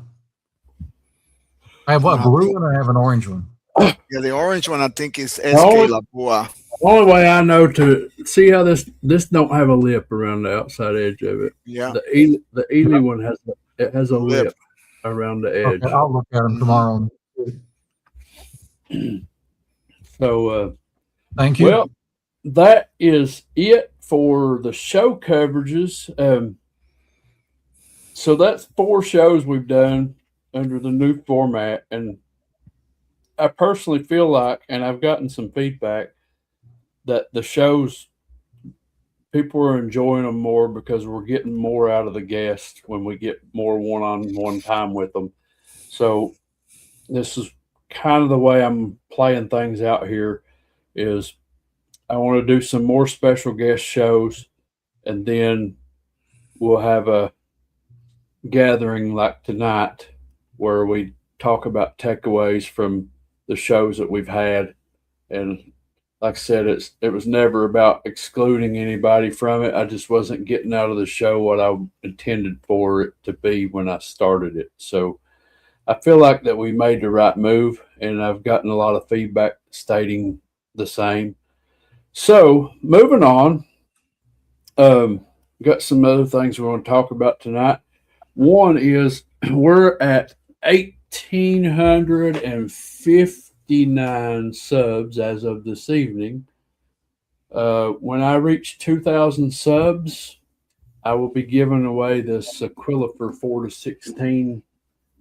I have one blue and I have an orange one. Yeah, the orange one I think is SK La Pua. The only way I know to see how this don't have a lip around the outside edge of it. Yeah. The Ely one has a lip around the edge. Okay, I'll look at them tomorrow. So thank you. Well, that is it for the show coverages. So that's 4 shows we've done under the new format, and I personally feel like, and I've gotten some feedback, that the shows, people are enjoying them more because we're getting more out of the guests when we get more one-on-one time with them. So this is kind of the way I'm playing things out here, is I want to do some more special guest shows, and then we'll have a gathering like tonight where we talk about takeaways from the shows that we've had. And like I said, it was never about excluding anybody from it. I just wasn't getting out of the show what I intended for it to be when I started it. So I feel like that we made the right move, and I've gotten a lot of feedback stating the same. So moving on, got some other things we want to talk about tonight. One is we're at 1,859 subs as of this evening. When I reach 2,000 subs, I will be giving away this Aquilofer 4-16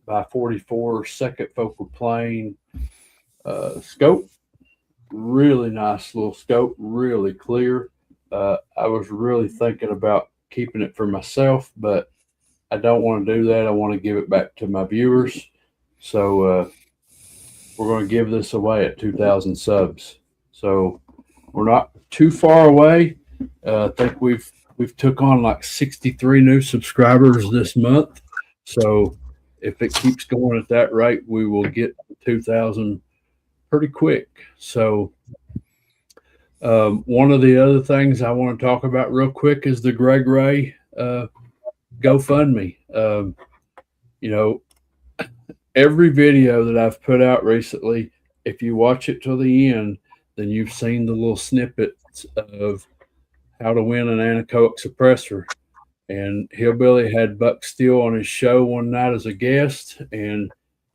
by 44 second focal plane scope. Really nice little scope, really clear. I was really thinking about keeping it for myself, but I don't want to do that. I want to give it back to my viewers. So we're going to give this away at 2,000 subs. So we're not too far away. I think we've took on like 63 new subscribers this month. So if it keeps going at that rate, we will get 2,000 pretty quick. So one of the other things I want to talk about real quick is the Greg Ray GoFundMe. Every video that I've put out recently, if you watch it till the end, then you've seen the little snippets of how to win an anechoic suppressor. And Hillbilly had Buck Steele on his show one night as a guest, and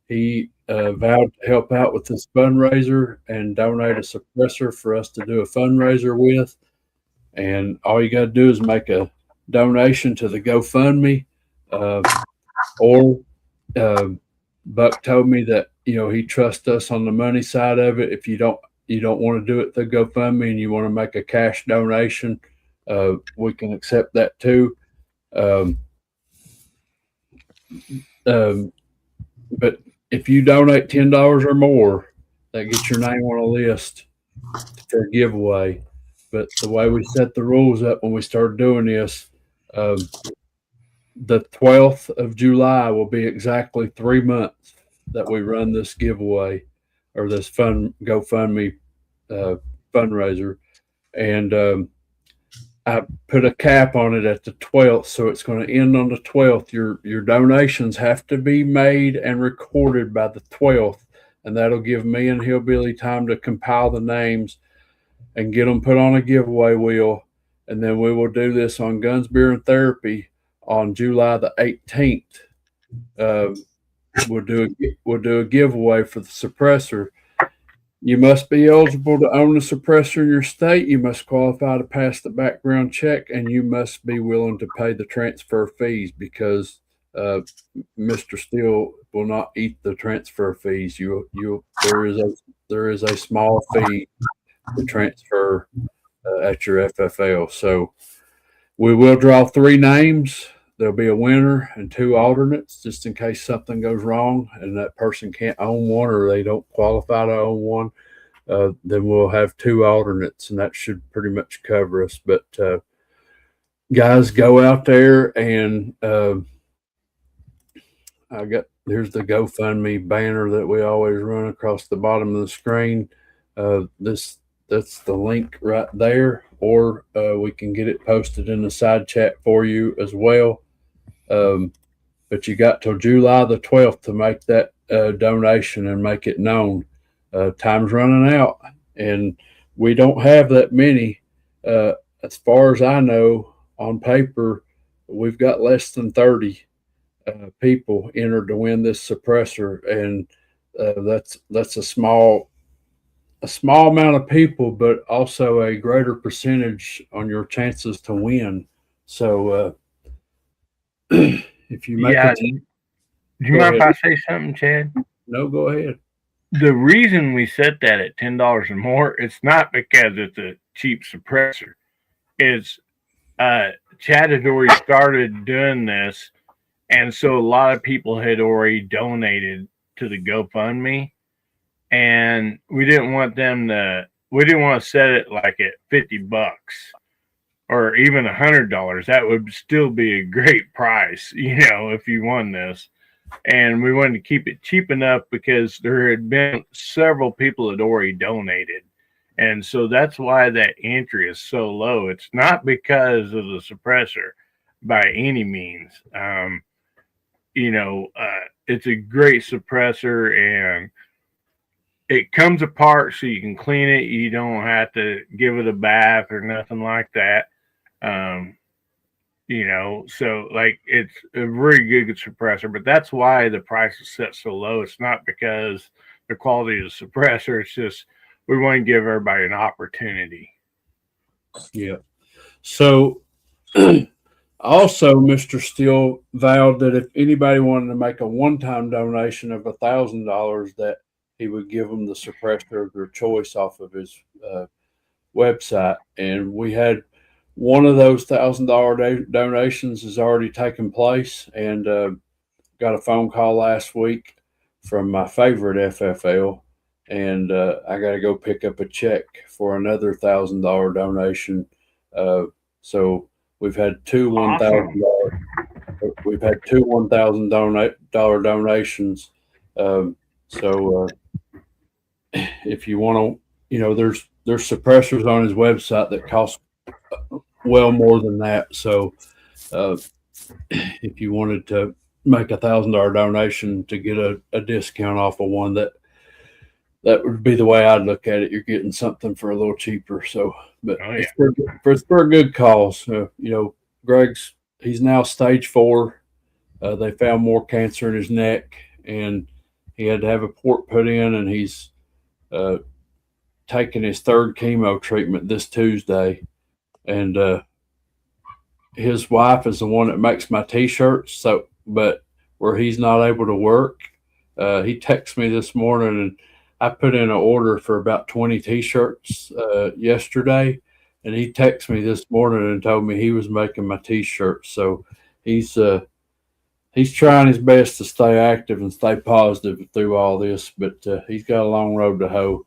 he vowed to help out with this fundraiser and donate a suppressor for us to do a fundraiser with. And all you got to do is make a donation to the GoFundMe, or Buck told me that he trusts us on the money side of it. If you don't want to do it through GoFundMe and you want to make a cash donation, we can accept that too. But if you donate $10 or more, that gets your name on a list for a giveaway. But the way we set the rules up when we started doing this, the 12th of July will be exactly 3 months that we run this giveaway or this GoFundMe fundraiser, and I put a cap on it at the 12th, so it's going to end on the 12th. Your donations have to be made and recorded by the 12th, and that'll give me and Hillbilly time to compile the names and get them put on a giveaway wheel. And then we will do this on Guns, Beer, and Therapy on July the 18th. We'll do a giveaway for the suppressor. You must be eligible to own a suppressor in your state. You must qualify to pass the background check, and you must be willing to pay the transfer fees, because Mr. Steele will not eat the transfer fees. There is a small fee to transfer at your FFL. So we will draw 3 names. There'll be a winner and 2 alternates, just in case something goes wrong and that person can't own one or they don't qualify to own one. Then we'll have 2 alternates, and that should pretty much cover us. But guys, go out there and here's the GoFundMe banner that we always run across the bottom of the screen. That's the link right there, or we can get it posted in the side chat for you as well. But you got till July the 12th to make that donation and make it known. Time's running out, and we don't have that many. As far as I know, on paper, we've got less than 30 people entered to win this suppressor, and that's a small amount of people, but also a greater percentage on your chances to win. So if you make do you mind if I say something, Chad? No, go ahead. The reason we set that at $10 or more, it's not because it's a cheap suppressor. It's Chad had already started doing this, and so a lot of people had already donated to the GoFundMe, and we didn't want to set it like at $50 or even $100. That would still be a great price, if you won this. And we wanted to keep it cheap enough because there had been several people that already donated. And so that's why that entry is so low. It's not because of the suppressor by any means. It's a great suppressor, and it comes apart so you can clean it. You don't have to give it a bath or nothing like that. So like it's a very good suppressor, but that's why the price is set so low. It's not because the quality of the suppressor. It's just we want to give everybody an opportunity. Yeah. So also, Mr. Steele vowed that if anybody wanted to make a one-time donation of $1,000, that he would give them the suppressor of their choice off of his website. And we had one of those $1,000 donations has already taken place, and got a phone call last week from my favorite FFL, and I got to go pick up a check for another $1,000 donation. So we've had 2 $1,000. We've had 2 $1,000 donations. So if you want to, there's suppressors on his website that cost well more than that. So if you wanted to make $1,000 donation to get a discount off of one, that would be the way I'd look at it. You're getting something for a little cheaper. So, but it's for a good cause. He's now stage 4. They found more cancer in his neck, and he had to have a port put in, and he's taking his 3rd chemo treatment this Tuesday. And his wife is the one that makes my t-shirts. So, but where he's not able to work, he texted me this morning, and I put in an order for about 20 t-shirts yesterday, and he texted me this morning and told me he was making my t-shirts. So he's trying his best to stay active and stay positive through all this, but he's got a long road to hoe.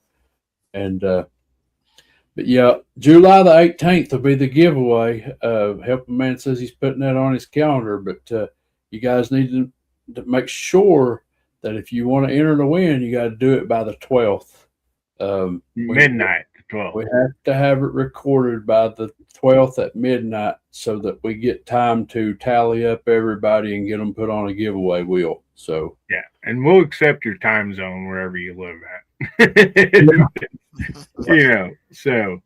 And but yeah, July the 18th will be the giveaway. Helping Man says he's putting that on his calendar, but you guys need to make sure that if you want to enter the win, you got to do it by the 12th. Midnight, 12. We have to have it recorded by the 12th at midnight so that we get time to tally up everybody and get them put on a giveaway wheel. So yeah, and we'll accept your time zone wherever you live at. You know, so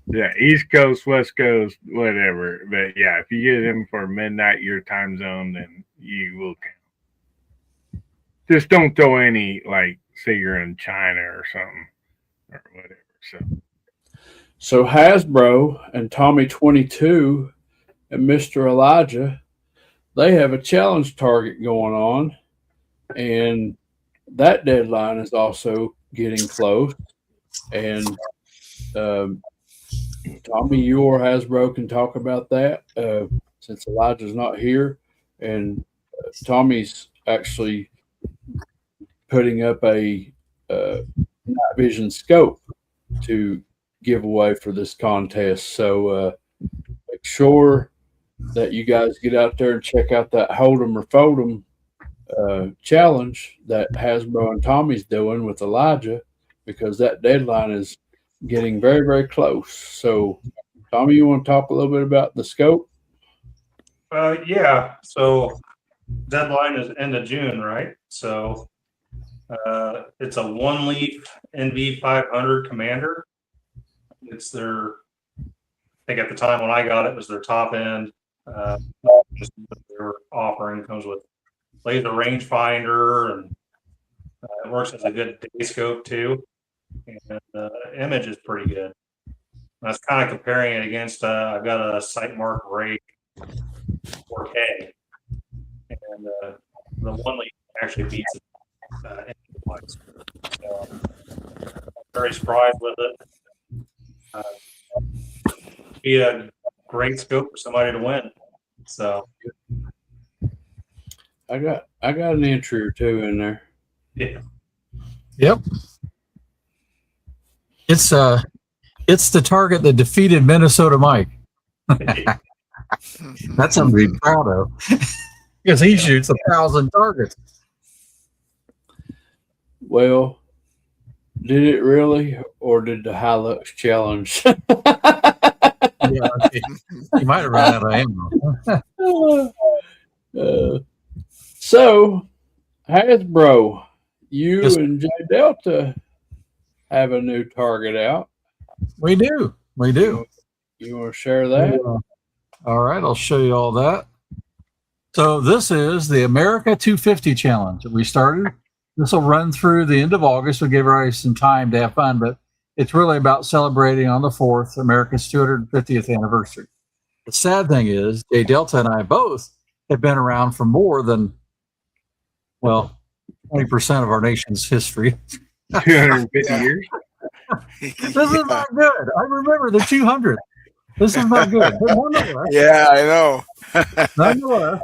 yeah, East Coast, West Coast, whatever. But yeah, if you get in for midnight your time zone, then you will count. Just don't throw any, like, say you're in China or something or whatever. So Hasbro and Tommy22 and Mr. Elijah, they have a challenge target going on, and that deadline is also getting close. And Tommy, you or Hasbro can talk about that since Elijah's not here, and Tommy's actually putting up a night vision scope to give away for this contest. So make sure that you guys get out there and check out that Hold 'em or Fold 'em challenge that Hasbro and Tommy's doing with Elijah, because that deadline is getting very, very close. So Tommy, you want to talk a little bit about the scope? Yeah. So deadline is end of June, right? So it's a 1-leaf NV 500 Commander. It's their, I think at the time when I got it, was their top end. Just what they were offering. Comes with laser rangefinder, and it works as a good day scope too. And the image is pretty good. I was kind of comparing it against, I've got a Sightmark Rake 4K, and the 1-leaf actually beats it. So, very surprised with it. Be a great scope for somebody to win. So I got an entry or two in there. yeah. Yep. It's the target that defeated Minnesota Mike. That's something to be proud of. Because he shoots 1,000 targets. Well, did it really, or did the Hilux challenge? Yeah, he might have run out of ammo. So, Hasbro, you and J Delta have a new target out. We do. You want to share that? All right, I'll show you all that. So this is the America 250 challenge that we started. This will run through the end of August. We'll give everybody some time to have fun, but it's really about celebrating on the 4th, America's 250th anniversary. The sad thing is, Jay Delta and I both have been around for more than, well, 20% of our nation's history. 250 years. This is not good. I remember the 200. This is not good. But nonetheless, Yeah, I know. nonetheless,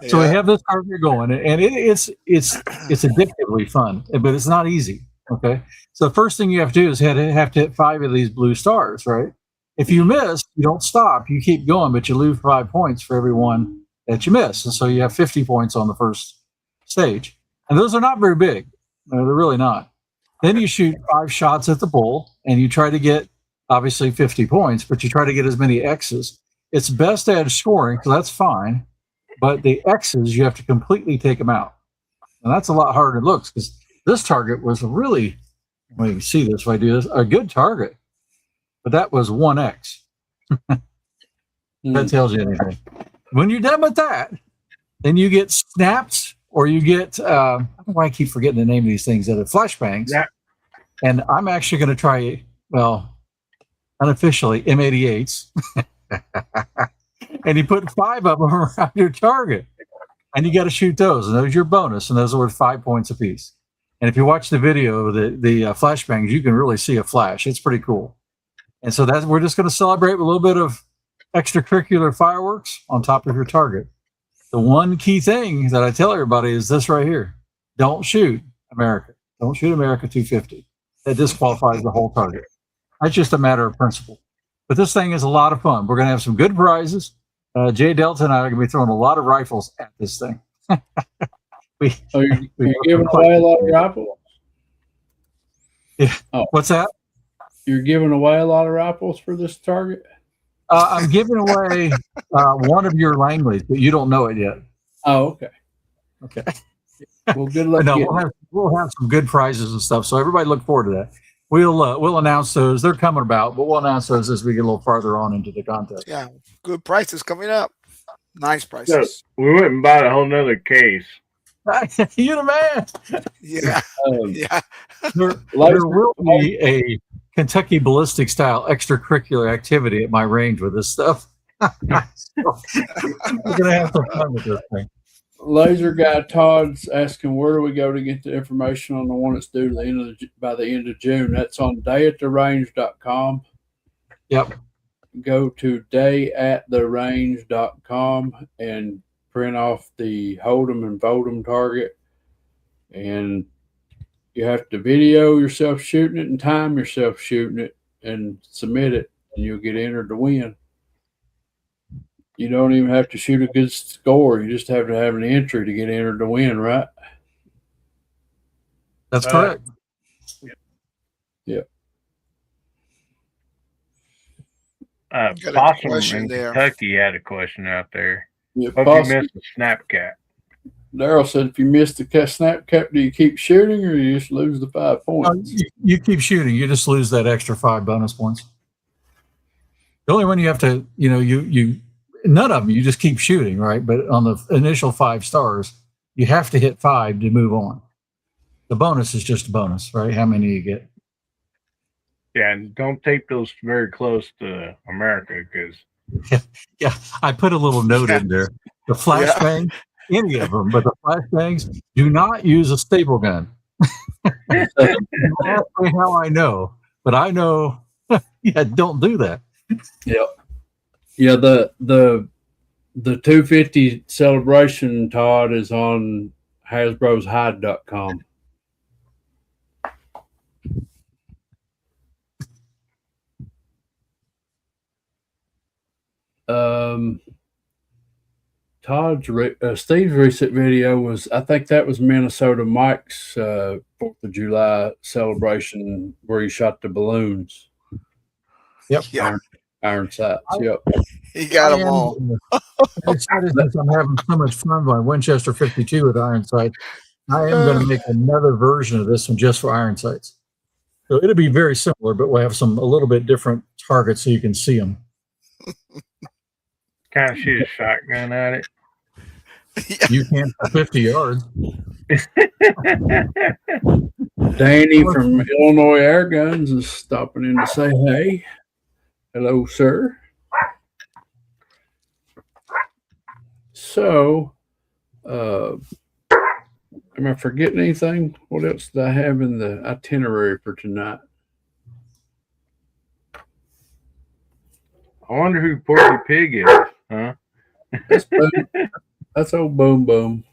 so we have this target going, and it's addictively fun, but it's not easy. Okay, so the first thing you have to do is have to hit 5 of these blue stars, right? If you miss, you don't stop. You keep going, but you lose 5 points for every one that you miss, and so you have 50 points on the first stage. And those are not very big. No, they're really not. Then you shoot 5 shots at the bull, and you try to get obviously 50 points, but you try to get as many X's. It's best at scoring, so that's fine. But the X's, you have to completely take them out. And that's a lot harder than it looks, because this target was really, well, you can see this if I do this, a good target. But that was 1X. That tells you anything. When you're done with that, then you get snaps, or you get, I don't know why I keep forgetting the name of these things, that are flashbangs. Yeah. And I'm actually going to try, well, unofficially, M88s. And you put 5 of them around your target, and you got to shoot those, and those are your bonus, and those are worth 5 points apiece. And if you watch the video of the flashbangs, you can really see a flash. It's pretty cool. And so we're just going to celebrate with a little bit of extracurricular fireworks on top of your target. The one key thing that I tell everybody is this right here: don't shoot America. Don't shoot America 250. That disqualifies the whole target. That's just a matter of principle. But this thing is a lot of fun. We're going to have some good prizes. Jay Delta and I are going to be throwing a lot of rifles at this thing. We, Oh, you're we giving away a lot of rifles? What's that? You're giving away a lot of rifles for this target? I'm giving away one of your Langleys, but you don't know it yet. Oh, okay. Okay. Well, good luck. No, getting we'll have some good prizes and stuff. So everybody look forward to that. We'll announce those. They're coming about, but we'll announce those as we get a little farther on into the contest. Yeah, good prices coming up. Nice So prices. we went and bought a whole nother case. You the man. Yeah, Um, yeah. There will be a Kentucky ballistic style extracurricular activity at my range with this stuff. So, we're gonna have some fun with this thing. Laser Guy Todd's asking where do we go to get the information on the one that's due to the end of by the end of June. That's on dayattherange.com. Yep. Go to dayattherange.com and print off the hold 'em and fold 'em target, and you have to video yourself shooting it and time yourself shooting it and submit it, and you'll get entered to win. You don't even have to shoot a good score. You just have to have an entry to get entered to win, right? That's correct. Yep. Got a Possum question in there. Kentucky had a question out there. Yeah, Hope you missed the snap cap. Daryl said, if you miss the snap cap, do you keep shooting or you just lose the 5 points? You keep shooting. You just lose that extra 5 bonus points. The only one you have to, you none of them, you just keep shooting, right? But on the initial 5 stars, you have to hit 5 to move on. The bonus is just a bonus, right? How many you get? Yeah, and don't take those very close to America because Yeah, I put a little note in there. The flashbang, any of them, but the flashbangs, do not use a staple gun. Don't ask me how I know, but I know. Yeah, don't do that. Yep. Yeah, the 250 celebration, Todd, is on Hasbro'sHide.com. Steve's recent video was, I think that was Minnesota Mike's 4th of July celebration where he shot the balloons. Yep. Yeah, Iron sights. Yep. he got them all. I'm excited since I'm having so much fun with my Winchester 52 with iron sights. I am going to make another version of this one just for iron sights. So it'll be very similar, but we'll have a little bit different targets so you can see them. kind of shoot a shotgun at it. You can for 50 yards. Danny from Illinois Air Guns is stopping in to say, hey, hello, sir. So, am I forgetting anything? What else did I have in the itinerary for tonight? I wonder who Porky Pig is, huh? That's old Boom Boom.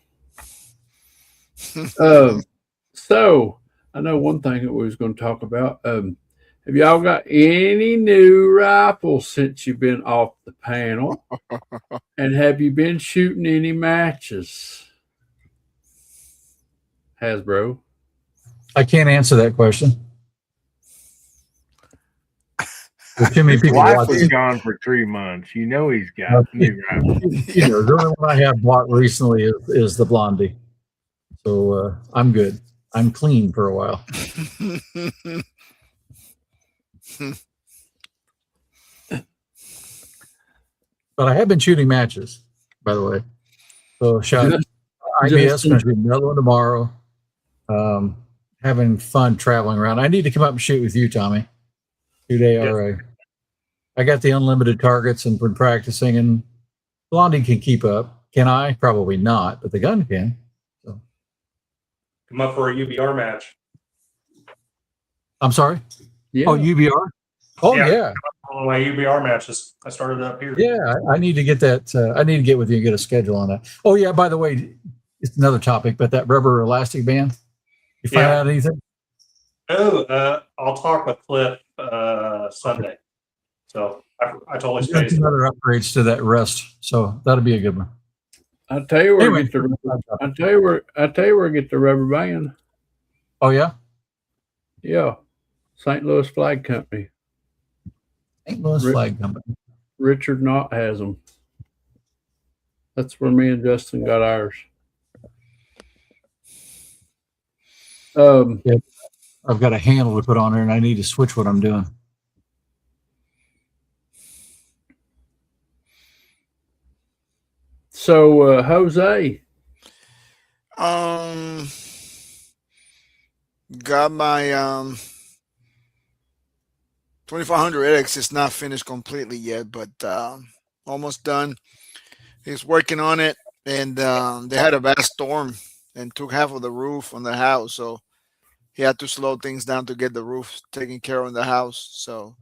So I know one thing that we was going to talk about. Have y'all got any new rifles since you've been off the panel? And have you been shooting any matches? Hasbro. I can't answer that question. There's too many His people wife watching. was gone for 3 months. You know he's got new rifles. The only one I have bought recently is the Blondie. So I'm good. I'm clean for a while. But I have been shooting matches, by the way. So shot IBS, going to shoot another one tomorrow. Having fun traveling around. I need to come up and shoot with you, Tommy. 2-day RA. I got the unlimited targets and been practicing, and Blondie can keep up. Can I? Probably not, but the gun can. So. Come up for a UBR match. I'm sorry? Yeah. Oh, UBR? Oh, yeah. On my UBR matches, I started up here. Yeah, I need to get that. I need to get with you and get a schedule on that. Oh, yeah, by the way, it's another topic, but that rubber elastic band, you find out anything? Oh, I'll talk with Cliff Sunday. So I totally There's spaced. another upgrades to that rest, so that'll be a good one. I tell you where Anyway. I get the. I tell you where I get the rubber band. Oh yeah, Yeah, St. Louis Flag Company. St. Louis Flag Company. Richard Knott has them. That's where me and Justin got ours. Yep. I've got a handle to put on there, and I need to switch what I'm doing. So Jose, got my 2400X. It's not finished completely yet, but almost done. He's working on it, and they had a bad storm and took half of the roof on the house, so he had to slow things down to get the roof taken care of in the house. So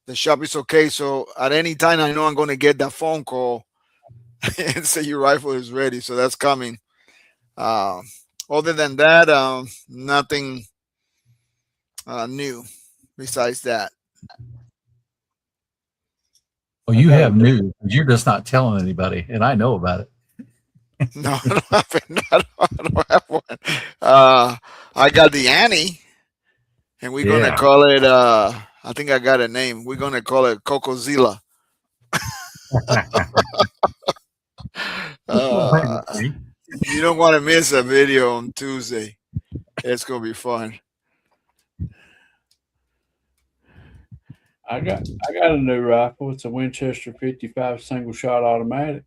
the shop is okay. So at any time, I know I'm going to get that phone call and say your rifle is ready. So that's coming. Other than that, nothing new besides that. Well, you have news. You're just not telling anybody, and I know about it. No, I don't have it. I don't have one. I got the Annie, and we're gonna call it. I think I got a name. We're gonna call it Cocozilla. You don't want to miss a video on Tuesday. It's gonna be fun. I got a new rifle. It's a Winchester 55 single shot automatic.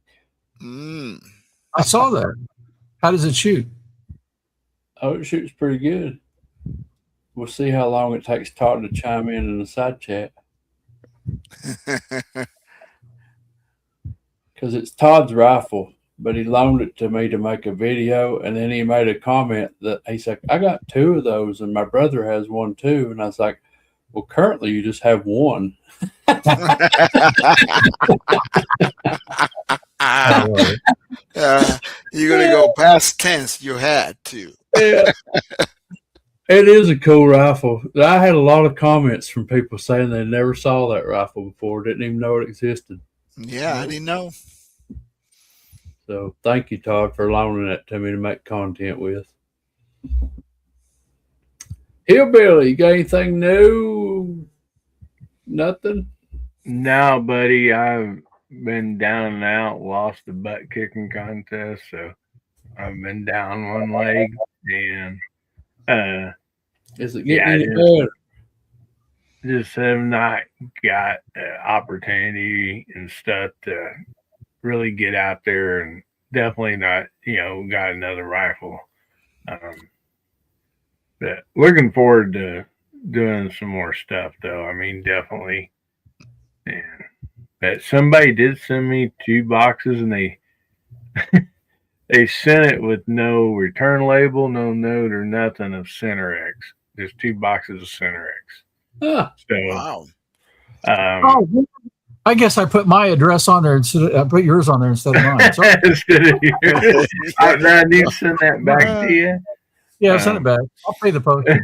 I saw that. How does it shoot? Oh, it shoots pretty good. We'll see how long it takes Todd to chime in the side chat. Because it's Todd's rifle, but he loaned it to me to make a video, and then he made a comment that he's like, I got 2 of those, and my brother has one too. And I was like, well, currently you just have one. You're gonna go past tense. You had to. Yeah. It is a cool rifle. I had a lot of comments from people saying they never saw that rifle before, didn't even know it existed. Yeah, I didn't know. So thank you, Todd, for loaning that to me to make content with. Hillbilly, you got anything new? Nothing? No, buddy. I've been down and out, lost the butt kicking contest, so I've been down one leg, and is it getting any better? Just have not got opportunity and stuff to really get out there, and definitely not, got another rifle. But looking forward to doing some more stuff, though. I mean, definitely. And but somebody did send me 2 boxes, and they they sent it with no return label, no note or nothing of Center X. There's 2 boxes of Center X. Ah, so, wow. I guess I put my address on there instead. I put yours on there instead of mine. So, instead of yours. I need to send that back to you. Yeah, send it back. I'll pay the postage.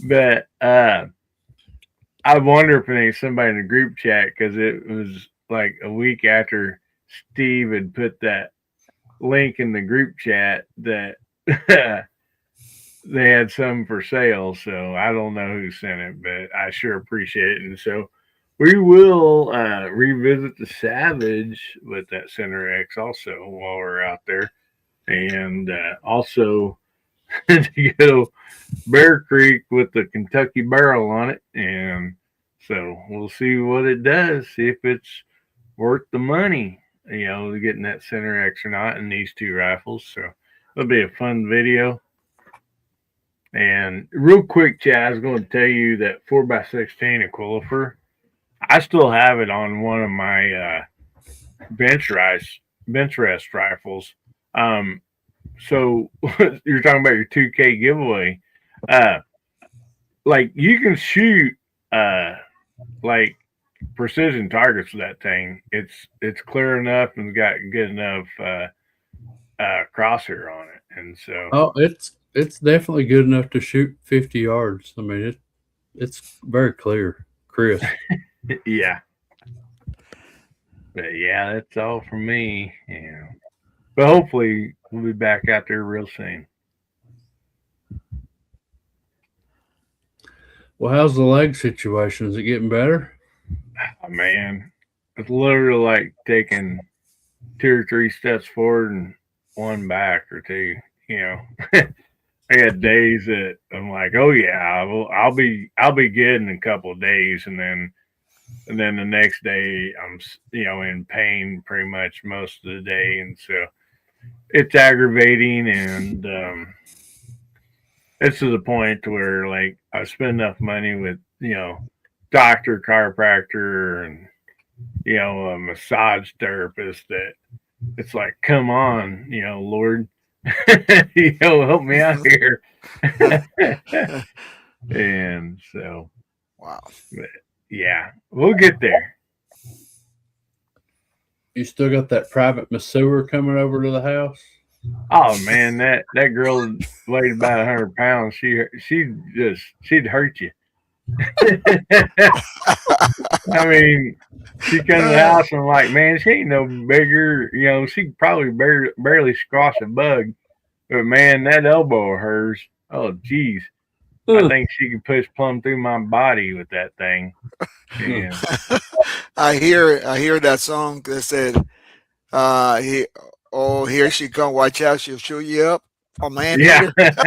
But I wonder if there's somebody in the group chat, because it was like a week after Steve had put that link in the group chat that they had some for sale. So I don't know who sent it, but I sure appreciate it. And so we will revisit the Savage with that Center X also while we're out there. And also to go Bear Creek with the Kentucky barrel on it. And so we'll see what it does, see if it's worth the money, getting that Center X or not in these 2 rifles. So it'll be a fun video. And real quick, Chad, I was going to tell you that 4x16 Aquifer, I still have it on one of my bench rest rifles. So you're talking about your 2K giveaway. Like you can shoot like precision targets with that thing. It's clear enough and got good enough crosshair on it. And so it's definitely good enough to shoot 50 yards. I mean it's very clear, crisp. Yeah. But yeah, that's all from me. but hopefully we'll be back out there real soon. Well, how's the leg situation? Is it getting better? Oh, man, it's literally like taking 2 or 3 steps forward and 1 back or 2. You know, I got days that I'm like, oh yeah, I'll be good in a couple of days, and then the next day I'm in pain pretty much most of the day, and so it's aggravating, and it's to the point where like I spend enough money with doctor, chiropractor, and a massage therapist that it's like, come on, Lord, help me out here. And so, Wow. Yeah, we'll get there. You still got that private masseur coming over to the house? Oh man, that girl weighed about 100 pounds. She'd hurt you. I mean, she comes to the house and I'm like, man, she ain't no bigger. She could probably barely squash a bug. But man, that elbow of hers, oh geez, I think she could push plumb through my body with that thing. Yeah. I hear that song that said, here she come, watch out, she'll show you up. Oh man, yeah. But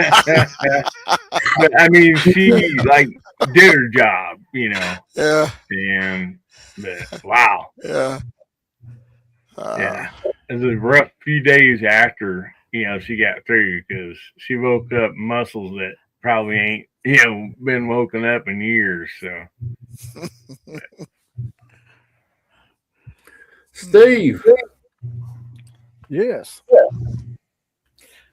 I mean, she like did her job, Yeah. And wow. Yeah. Yeah. It was a rough few days after, she got through, because she woke up muscles that probably ain't, been woken up in years. So Steve. Yes.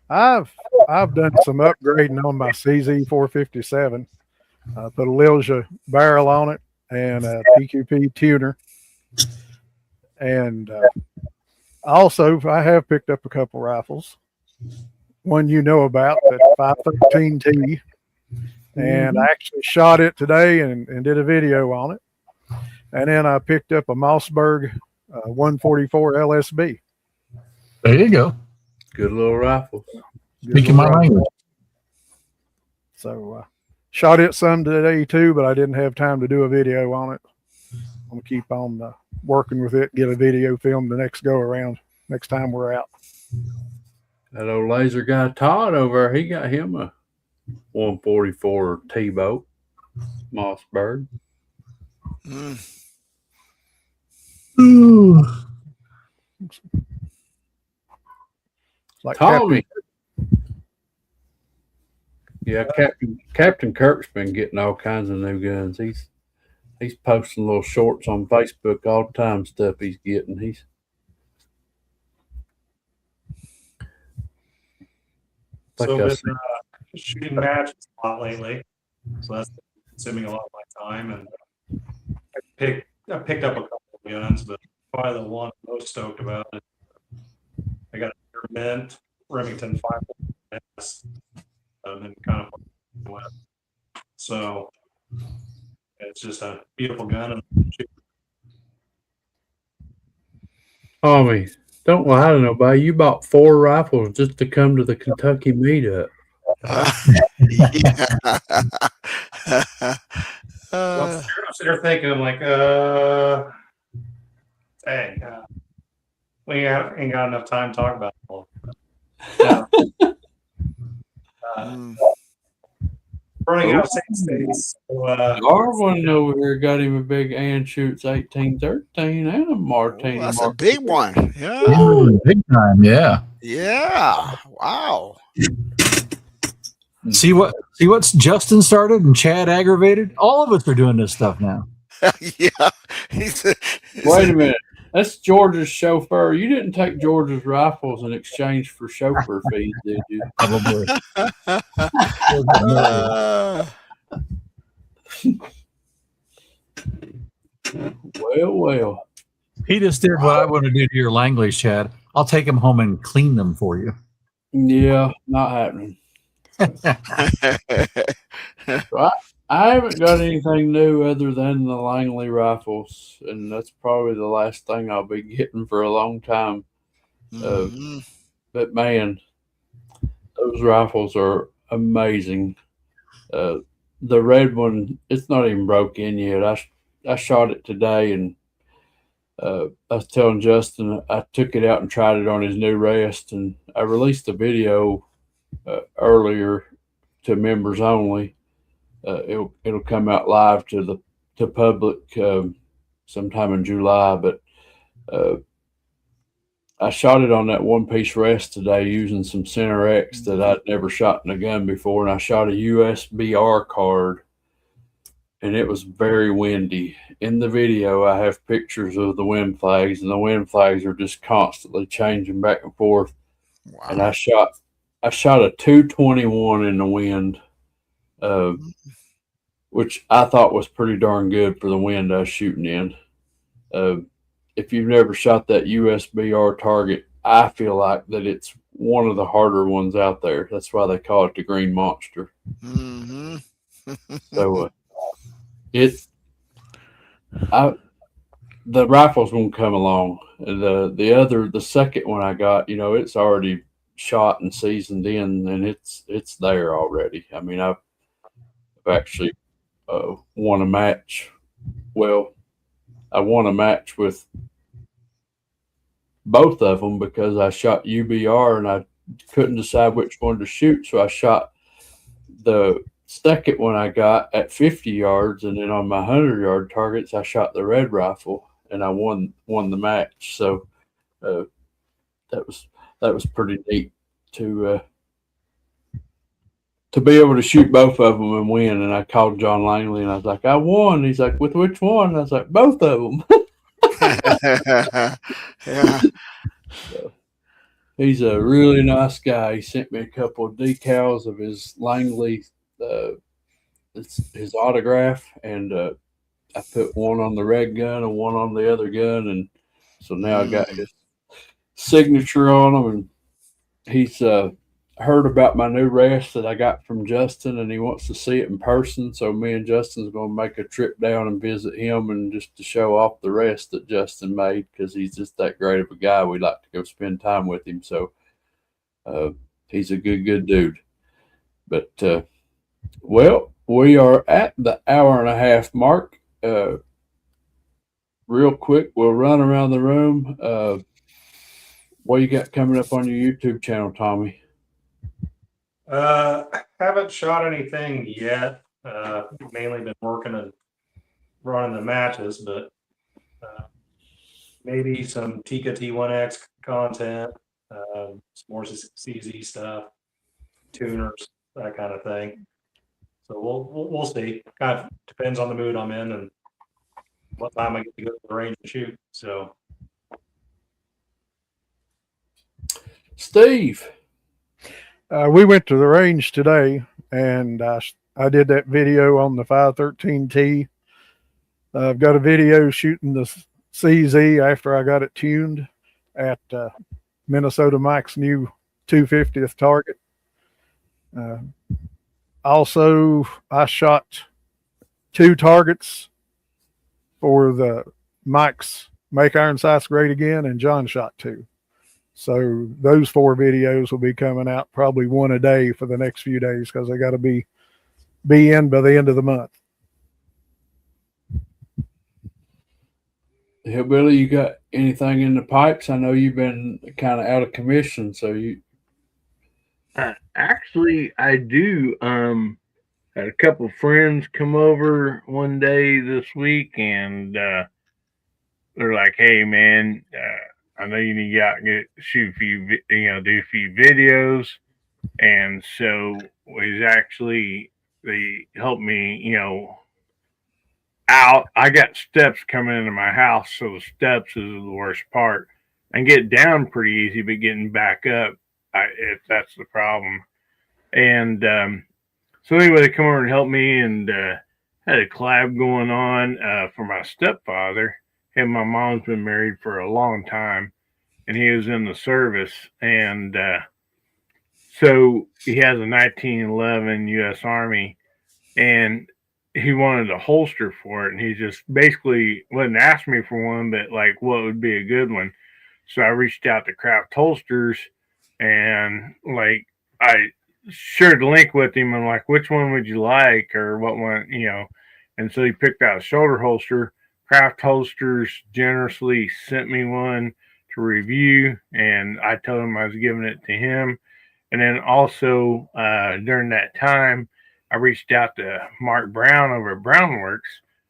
I've done some upgrading on my CZ 457. I put a Lilja barrel on it and a PQP tuner. And also, I have picked up a couple rifles. One you know about, that 513T. And I actually shot it today and did a video on it. And then I picked up a Mossberg 144 LSB. There you go. Good little rifle. Speaking my language. So shot it some today too, but I didn't have time to do a video on it. I'm gonna keep on working with it, get a video filmed the next go around, next time we're out. That old laser guy Todd over there, he got him a 144 T-boat Mossberg. Ooh. Like Tommy. Yeah, Captain Kirk's been getting all kinds of new guns. He's posting little shorts on Facebook all the time, stuff he's getting. He's So been shooting matches a lot lately, so that's consuming a lot of my time. And I picked up a couple of guns, but probably the one I'm most stoked about is I got a mint Remington 5 and kind of went. So it's just a beautiful gun. Tommy, don't lie to nobody. You bought 4 rifles just to come to the Kentucky meetup. I'm sitting there thinking, I'm like, dang, we ain't got enough time to talk about it all. Running out of safe space. So, Darwin over here got him a big Anschutz 1813 and a Martini. That's a big one. Yeah. Ooh, big time, yeah. Yeah. Wow. See what's Justin started and Chad aggravated? All of us are doing this stuff now. Yeah. Wait a minute. That's George's chauffeur. You didn't take George's rifles in exchange for chauffeur fees, did you? Probably. Well. He just did what I want to do to your Langleys, Chad. I'll take them home and clean them for you. Yeah, not happening. So I haven't got anything new other than the Langley rifles, and that's probably the last thing I'll be getting for a long time. but man, those rifles are amazing. The red one, it's not even broke in yet. I shot it today, and I was telling Justin I took it out and tried it on his new rest, and I released the video earlier to members only. It'll come out live to public sometime in July, but I shot it on that one piece rest today using some Center X that I'd never shot in a gun before, and I shot a USBR card, and it was very windy. In the video, I have pictures of the wind flags, and the wind flags are just constantly changing back and forth. Wow. And I shot a 221 in the wind, which I thought was pretty darn good for the wind I was shooting in. If you've never shot that USBR target, I feel like that it's one of the harder ones out there. That's why they call it the Green Monster. Mm-hmm. So the rifle's gonna come along. The second one I got, it's already shot and seasoned in, and it's there already. I mean, I've actually won a match. Well, I won a match with both of them because I shot UBR and I couldn't decide which one to shoot. So I shot the second one I got at 50 yards, and then on my 100-yard targets, I shot the red rifle, and I won the match. So that was pretty neat to be able to shoot both of them and win. And I called John Langley, and I was like, I won. He's like, with which one? And I was like, both of them. Yeah. So, he's a really nice guy. He sent me a couple of decals of his Langley, his autograph, and I put one on the red gun and one on the other gun, and so now I got his signature on them. And he's heard about my new rest that I got from Justin, and he wants to see it in person. So me and Justin's going to make a trip down and visit him, and just to show off the rest that Justin made, because he's just that great of a guy. We like to go spend time with him. So he's a good dude. But well, we are at the hour and a half mark. Real quick, we'll run around the room. What you got coming up on your YouTube channel, Tommy? Haven't shot anything yet. Mainly been working and running the matches, but maybe some Tika T1X content, some more CZ stuff, tuners, that kind of thing. So we'll see. Kind of depends on the mood I'm in and what time I get to go to the range and shoot. So, Steve. We went to the range today, and I did that video on the 513T. I've got a video shooting the CZ after I got it tuned at Minnesota Mike's new 250th target. Also, I shot 2 targets for the Mike's Make Iron Sights Great Again, and John shot 2. So those 4 videos will be coming out, probably one a day for the next few days, because they got to be in by the end of the month. Hillbilly, you got anything in the pipes? I know you've been kind of out of commission, so you. Actually, I do. Had a couple of friends come over one day this week, and they're like, "Hey, man, I know you need to get out and shoot a few, do a few videos." And so they helped me, out. I got steps coming into my house, so the steps is the worst part. I can get down pretty easy, but getting back up, that's the problem. And so anyway, they come over and help me, and had a collab going on for my stepfather. And my mom's been married for a long time, and he was in the service. And so he has a 1911 U.S. Army, and he wanted a holster for it. And he just basically wouldn't ask me for one, but like what would be a good one. So I reached out to Craft Holsters and like I shared the link with him. And like, which one would you like, or what one, And so he picked out a shoulder holster. Craft Holsters generously sent me one to review, and I told him I was giving it to him. And then also during that time, I reached out to Mark Brown over at Brownworks.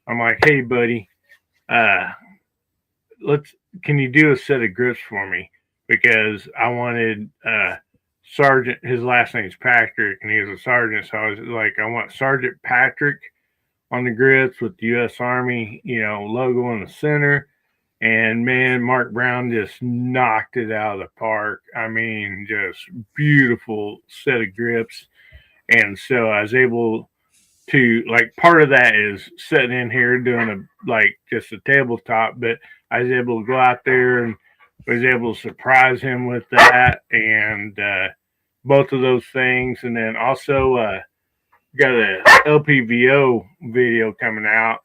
I'm like, hey, buddy, can you do a set of grips for me? Because I wanted Sergeant, his last name's Patrick, and he was a sergeant. So I was like, I want Sergeant Patrick on the grips with the U.S. Army, logo in the center. And man, Mark Brown just knocked it out of the park. I mean, just beautiful set of grips. And so I was able to, like, part of that is sitting in here doing just a tabletop, but I was able to go out there and was able to surprise him with that, and both of those things. And then also got a LPVO video coming out.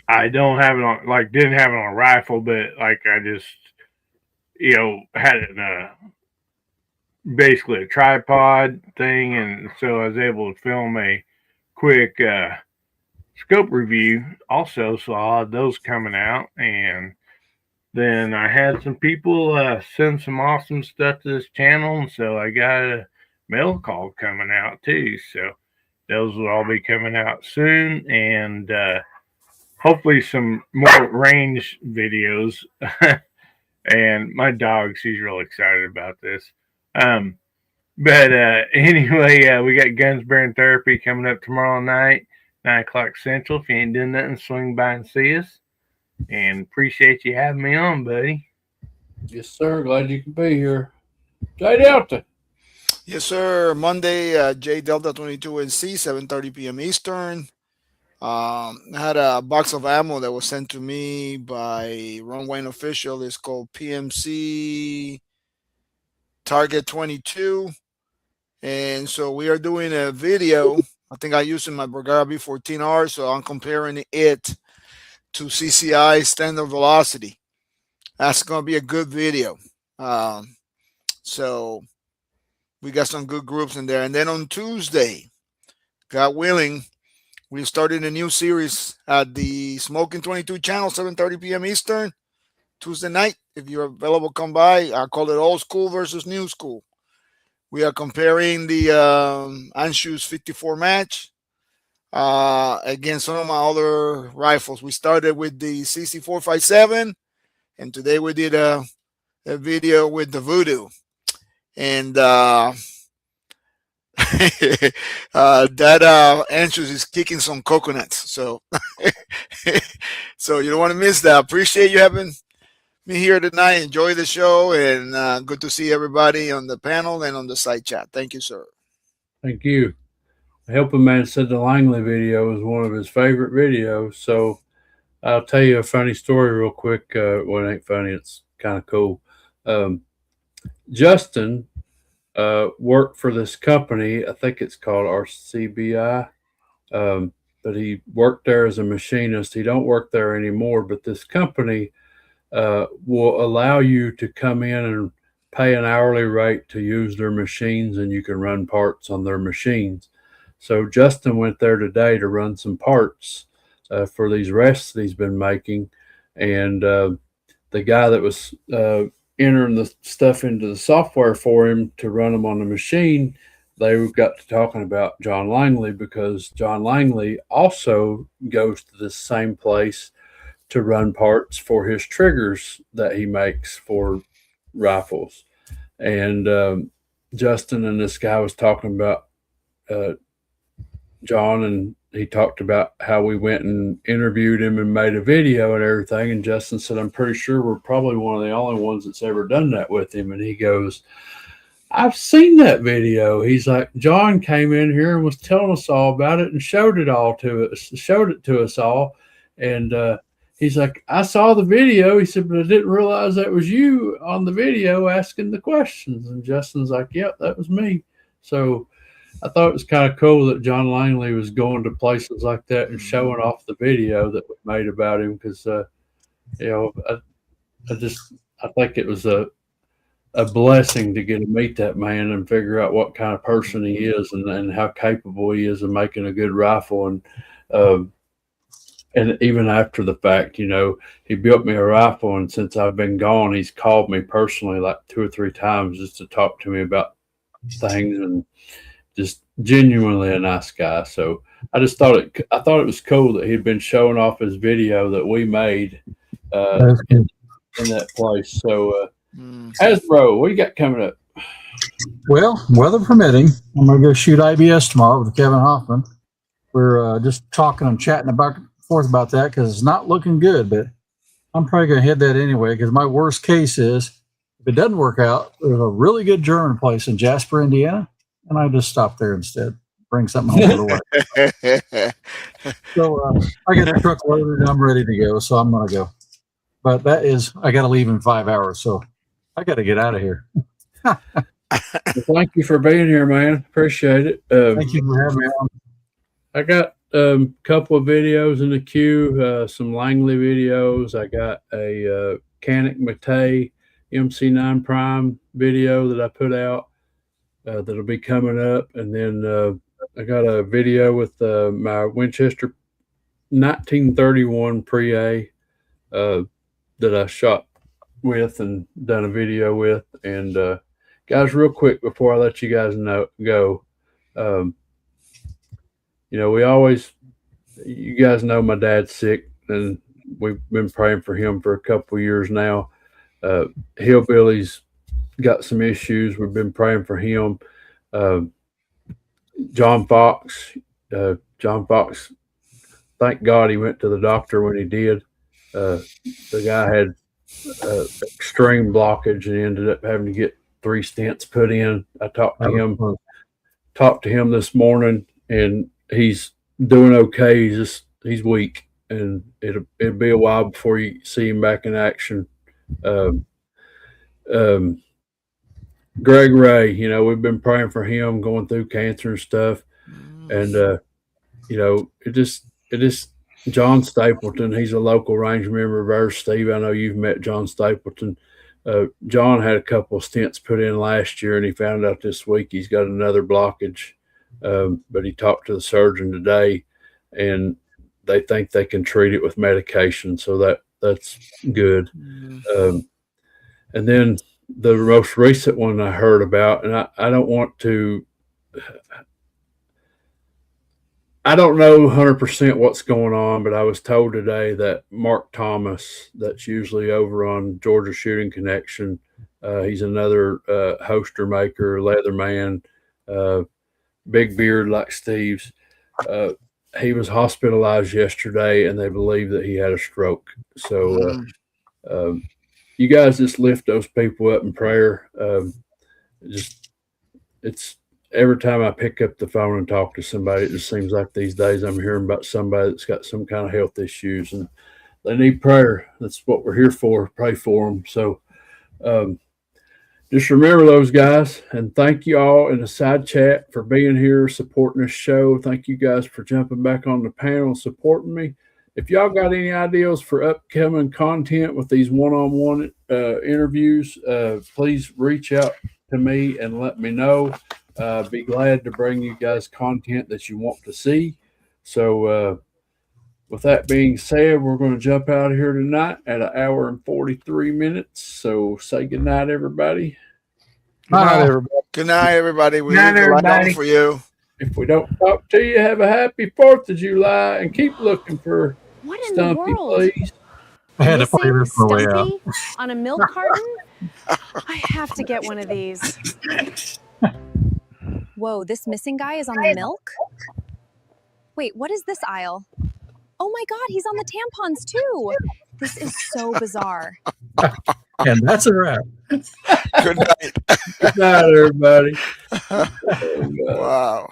I don't have it on, didn't have it on a rifle, but I just, had it in basically a tripod thing. And so I was able to film a quick scope review also. So I'll have those coming out. And then I had some people send some awesome stuff to this channel. And so I got a mail call coming out too. So those will all be coming out soon. And, hopefully some more range videos. And my dog, she's real excited about this. But anyway, we got Guns Bearing Therapy coming up tomorrow night, 9 o'clock Central. If you ain't doing nothing, swing by and see us. And appreciate you having me on, buddy. Yes, sir. Glad you could be here. J Delta. Yes, sir. Monday, J Delta 22NC, 7:30 p.m. Eastern. I had a box of ammo that was sent to me by Ron Wayne Official. It's called PMC Target 22. And so we are doing a video. I think I used in my Bergara B14R, so I'm comparing it to CCI standard velocity. That's going to be a good video. So we got some good groups in there. And then on Tuesday, God willing, we started a new series at the Smoking 22 channel, 7:30 p.m. Eastern, Tuesday night. If you're available, come by. I call it old school versus new school. We are comparing the Anschutz 54 match against some of my other rifles. We started with the CC457, and today we did a video with the Voodoo. And that Anschutz is kicking some coconuts, so so you don't want to miss that. Appreciate you having me here tonight. Enjoy the show, and good to see everybody on the panel and on the side chat. Thank you, sir. Thank you. The Helping Man said the Langley video was one of his favorite videos. So I'll tell you a funny story real quick. Well, it ain't funny. It's kind of cool. Justin worked for this company. I think it's called RCBI. But he worked there as a machinist. He don't work there anymore. But this company will allow you to come in and pay an hourly rate to use their machines, and you can run parts on their machines. So Justin went there today to run some parts for these rests that he's been making. And the guy that was entering the stuff into the software for him to run them on the machine, they got to talking about John Langley, because John Langley also goes to the same place to run parts for his triggers that he makes for rifles. And Justin and this guy was talking about John, and he talked about how we went and interviewed him and made a video and everything. And Justin said, I'm pretty sure we're probably one of the only ones that's ever done that with him. And he goes, I've seen that video. He's like, John came in here and was telling us all about it and showed it to us all. And he's like, I saw the video. He said, but I didn't realize that was you on the video asking the questions. And Justin's like, yep, that was me. So I thought it was kind of cool that John Langley was going to places like that and showing off the video that we made about him, because I think it was a a blessing to get to meet that man and figure out what kind of person he is and how capable he is of making a good rifle. And even after the fact, you know, he built me a rifle, and since I've been gone, he's called me personally like 2 or 3 times just to talk to me about things, and just genuinely a nice guy. So I just thought it was cool that he'd been showing off his video that we made in that place. So Hasbro, what you got coming up? Well, weather permitting, I'm going to go shoot IBS tomorrow with Kevin Hoffman. We're just talking and chatting back and forth about that because it's not looking good, but I'm probably going to head that anyway because my worst case is if it doesn't work out, there's a really good German place in Jasper, Indiana, and I just stop there instead. Bring something home for the wife. So I got the truck loaded and I'm ready to go, so I'm going to go. But I got to leave in 5 hours, so I got to get out of here. Well, thank you for being here, man. Appreciate it. Thank you for having me on. I got a couple of videos in the queue, some Langley videos. I got a Canik Matei MC9 Prime video that I put out that'll be coming up. And then I got a video with my Winchester 1931 Pre-A that I shot with and done a video with. And guys, real quick before I let you guys go, you know, you guys know my dad's sick, and we've been praying for him for a couple of years now. Hillbilly's got some issues. We've been praying for him. John Fox, thank God he went to the doctor when he did. The guy had extreme blockage and ended up having to get 3 stents put in. I talked to him this morning, and he's doing okay. He's weak, and it'll be a while before you see him back in action. Greg Ray, you know, we've been praying for him going through cancer and stuff. And, you know, it just John Stapleton, he's a local range member of ours. Steve, I know you've met John Stapleton. John had a couple of stents put in last year, and he found out this week he's got another blockage. But he talked to the surgeon today, and they think they can treat it with medication. So that's good. And then the most recent one I heard about, and I don't know 100% what's going on, but I was told today that Mark Thomas, that's usually over on Georgia Shooting Connection, he's another holster maker, leather man, big beard like Steve's. He was hospitalized yesterday, and they believe that he had a stroke. So you guys just lift those people up in prayer. It's every time I pick up the phone and talk to somebody, it just seems like these days I'm hearing about somebody that's got some kind of health issues, and they need prayer. That's what we're here for. Pray for them. So just remember those guys, and thank you all in the side chat for being here, supporting this show. Thank you guys for jumping back on the panel and supporting me. If y'all got any ideas for upcoming content with these one-on-one interviews, please reach out to me and let me know. Be glad to bring you guys content that you want to see. So with that being said, we're going to jump out of here tonight at 1 hour and 43 minutes. So say good night, everybody. Good night, everybody. Good night, everybody. We leave the light on for you. If we don't talk to you, have a happy 4th of July, and keep looking for What in Stumpy, the world? please. I had to play this on the way out. Stumpy on a milk carton? I have to get one of these. Whoa, this missing guy is on the milk? Wait, what is this aisle? Oh my God, he's on the tampons too. This is so bizarre. And that's a wrap. Good night. Good night, everybody. Wow.